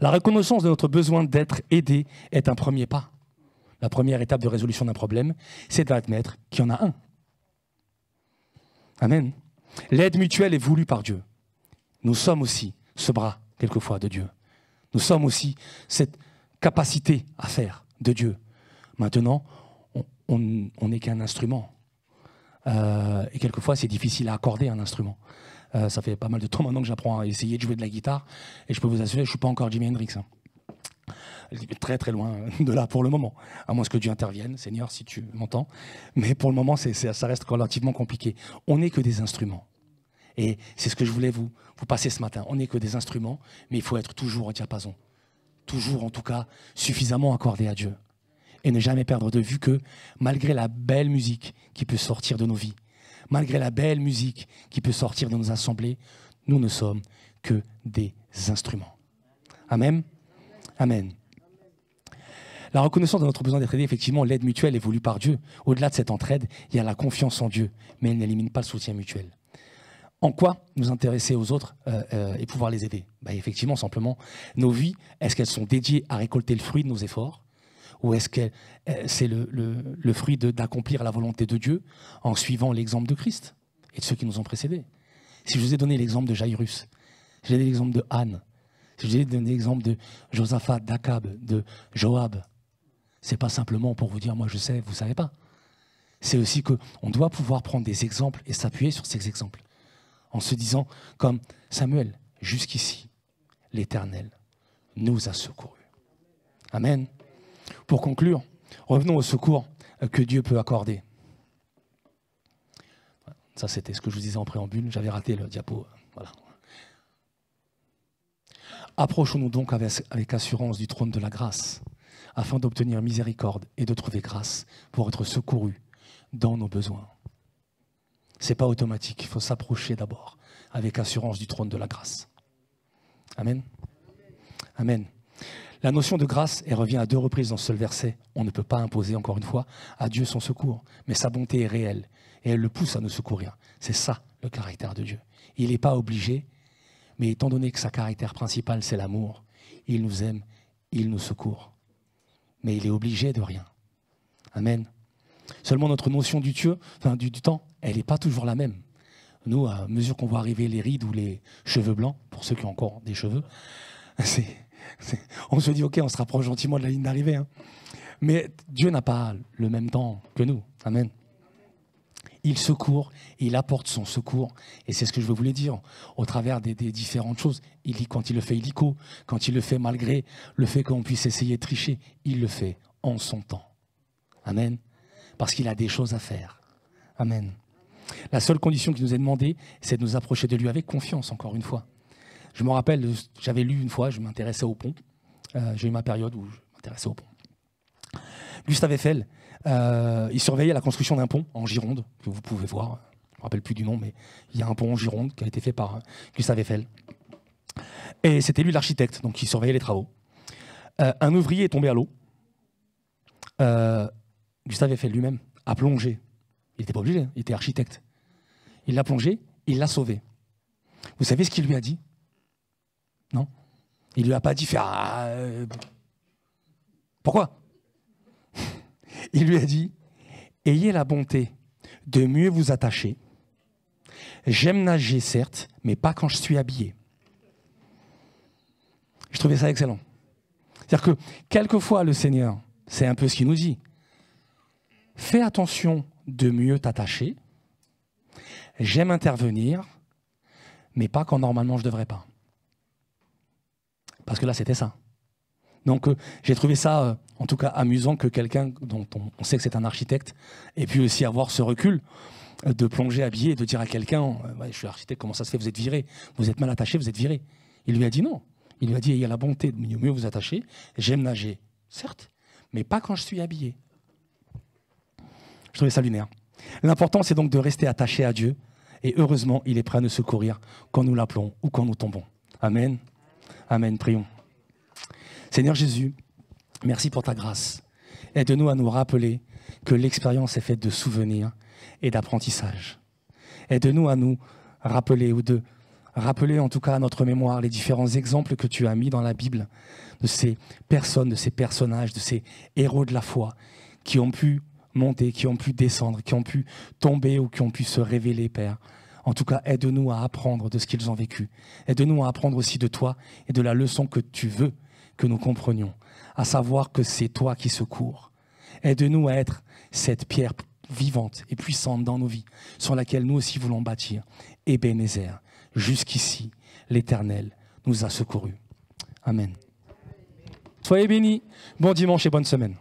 La reconnaissance de notre besoin d'être aidé est un premier pas. La première étape de résolution d'un problème, c'est d'admettre qu'il y en a un. Amen. L'aide mutuelle est voulue par Dieu. Nous sommes aussi ce bras, quelquefois, de Dieu. Nous sommes aussi cette capacité à faire de Dieu. Maintenant, on n'est qu'un instrument. Et quelquefois, c'est difficile à accorder un instrument. Ça fait pas mal de temps maintenant que j'apprends à essayer de jouer de la guitare. Et je peux vous assurer, je ne suis pas encore Jimi Hendrix. Hein. Très très loin de là pour le moment. À moins que Dieu intervienne, Seigneur, si tu m'entends. Mais pour le moment, ça reste relativement compliqué. On n'est que des instruments. Et c'est ce que je voulais vous passer ce matin. On n'est que des instruments, mais il faut être toujours au diapason. Toujours, en tout cas, suffisamment accordé à Dieu. Et ne jamais perdre de vue que, malgré la belle musique qui peut sortir de nos vies, malgré la belle musique qui peut sortir de nos assemblées, nous ne sommes que des instruments. Amen. Amen. La reconnaissance de notre besoin d'être aidé, effectivement, l'aide mutuelle est voulue par Dieu. Au-delà de cette entraide, il y a la confiance en Dieu, mais elle n'élimine pas le soutien mutuel. En quoi nous intéresser aux autres et pouvoir les aider? Effectivement, simplement, nos vies, est-ce qu'elles sont dédiées à récolter le fruit de nos efforts? Ou est-ce que c'est le fruit d'accomplir la volonté de Dieu en suivant l'exemple de Christ et de ceux qui nous ont précédés? Si je vous ai donné l'exemple de Jairus, si j'ai donné l'exemple de Anne, si je vous ai donné l'exemple de Josaphat, d'Akab, de Joab, c'est pas simplement pour vous dire, moi je sais, vous savez pas. C'est aussi qu'on doit pouvoir prendre des exemples et s'appuyer sur ces exemples. En se disant, comme Samuel, jusqu'ici, l'Éternel nous a secourus. Amen. Pour conclure, revenons au secours que Dieu peut accorder. Ça, c'était ce que je vous disais en préambule. J'avais raté le diapo. Voilà. Approchons-nous donc avec assurance du trône de la grâce, afin d'obtenir miséricorde et de trouver grâce pour être secourus dans nos besoins. Ce n'est pas automatique, il faut s'approcher d'abord avec assurance du trône de la grâce. Amen. Amen. La notion de grâce, elle revient à 2 reprises dans ce seul verset. On ne peut pas imposer, encore une fois, à Dieu son secours, mais sa bonté est réelle et elle le pousse à nous secourir. C'est ça le caractère de Dieu. Il n'est pas obligé, mais étant donné que sa caractère principal, c'est l'amour, il nous aime, il nous secourt. Mais il est obligé de rien. Amen. Seulement notre notion du temps, elle n'est pas toujours la même. Nous, à mesure qu'on voit arriver les rides ou les cheveux blancs, pour ceux qui ont encore des cheveux, on se dit, ok, on se rapproche gentiment de la ligne d'arrivée. Hein. Mais Dieu n'a pas le même temps que nous. Amen. Il secourt, il apporte son secours. Et c'est ce que je veux vous dire, au travers des différentes choses. Quand il le fait illico, quand il le fait malgré le fait qu'on puisse essayer de tricher, il le fait en son temps. Amen. Parce qu'il a des choses à faire. Amen. La seule condition qui nous est demandée, c'est de nous approcher de lui avec confiance, encore une fois. Je me rappelle, j'avais lu une fois, je m'intéressais au pont. J'ai eu ma période où je m'intéressais au pont. Gustave Eiffel, il surveillait la construction d'un pont en Gironde, que vous pouvez voir. Je ne me rappelle plus du nom, mais il y a un pont en Gironde qui a été fait par Gustave Eiffel. Et c'était lui l'architecte, donc il surveillait les travaux. Un ouvrier est tombé à l'eau. Gustave Eiffel lui-même a plongé. Il n'était pas obligé, il était architecte. Il l'a plongé, il l'a sauvé. Vous savez ce qu'il lui a dit? Non? Il lui a pas dit pourquoi? Il lui a dit, ayez la bonté de mieux vous attacher. J'aime nager, certes, mais pas quand je suis habillé. Je trouvais ça excellent. C'est-à-dire que quelquefois, le Seigneur, c'est un peu ce qu'il nous dit. Fais attention de mieux t'attacher. J'aime intervenir, mais pas quand normalement je ne devrais pas. Parce que là, c'était ça. Donc, j'ai trouvé ça, en tout cas, amusant que quelqu'un dont on sait que c'est un architecte ait pu aussi avoir ce recul de plonger habillé et de dire à quelqu'un ouais, je suis architecte, comment ça se fait, vous êtes viré, vous êtes mal attaché, vous êtes viré. Il lui a dit non. Il lui a dit il y a la bonté de mieux vous attacher. J'aime nager, certes, mais pas quand je suis habillé. Je trouvais ça lunaire. L'important, c'est donc de rester attaché à Dieu. Et heureusement, il est prêt à nous secourir quand nous l'appelons ou quand nous tombons. Amen. Amen. Prions. Seigneur Jésus, merci pour ta grâce. Aide-nous à nous rappeler que l'expérience est faite de souvenirs et d'apprentissage. Aide-nous à nous rappeler ou de rappeler en tout cas à notre mémoire les différents exemples que tu as mis dans la Bible de ces personnes, de ces personnages, de ces héros de la foi qui ont pu monter, qui ont pu descendre, qui ont pu tomber ou qui ont pu se révéler, Père. En tout cas, aide-nous à apprendre de ce qu'ils ont vécu. Aide-nous à apprendre aussi de toi et de la leçon que tu veux que nous comprenions, à savoir que c'est toi qui secours. Aide-nous à être cette pierre vivante et puissante dans nos vies, sur laquelle nous aussi voulons bâtir. Ebenezer, jusqu'ici, l'Éternel nous a secourus. Amen. Soyez bénis. Bon dimanche et bonne semaine.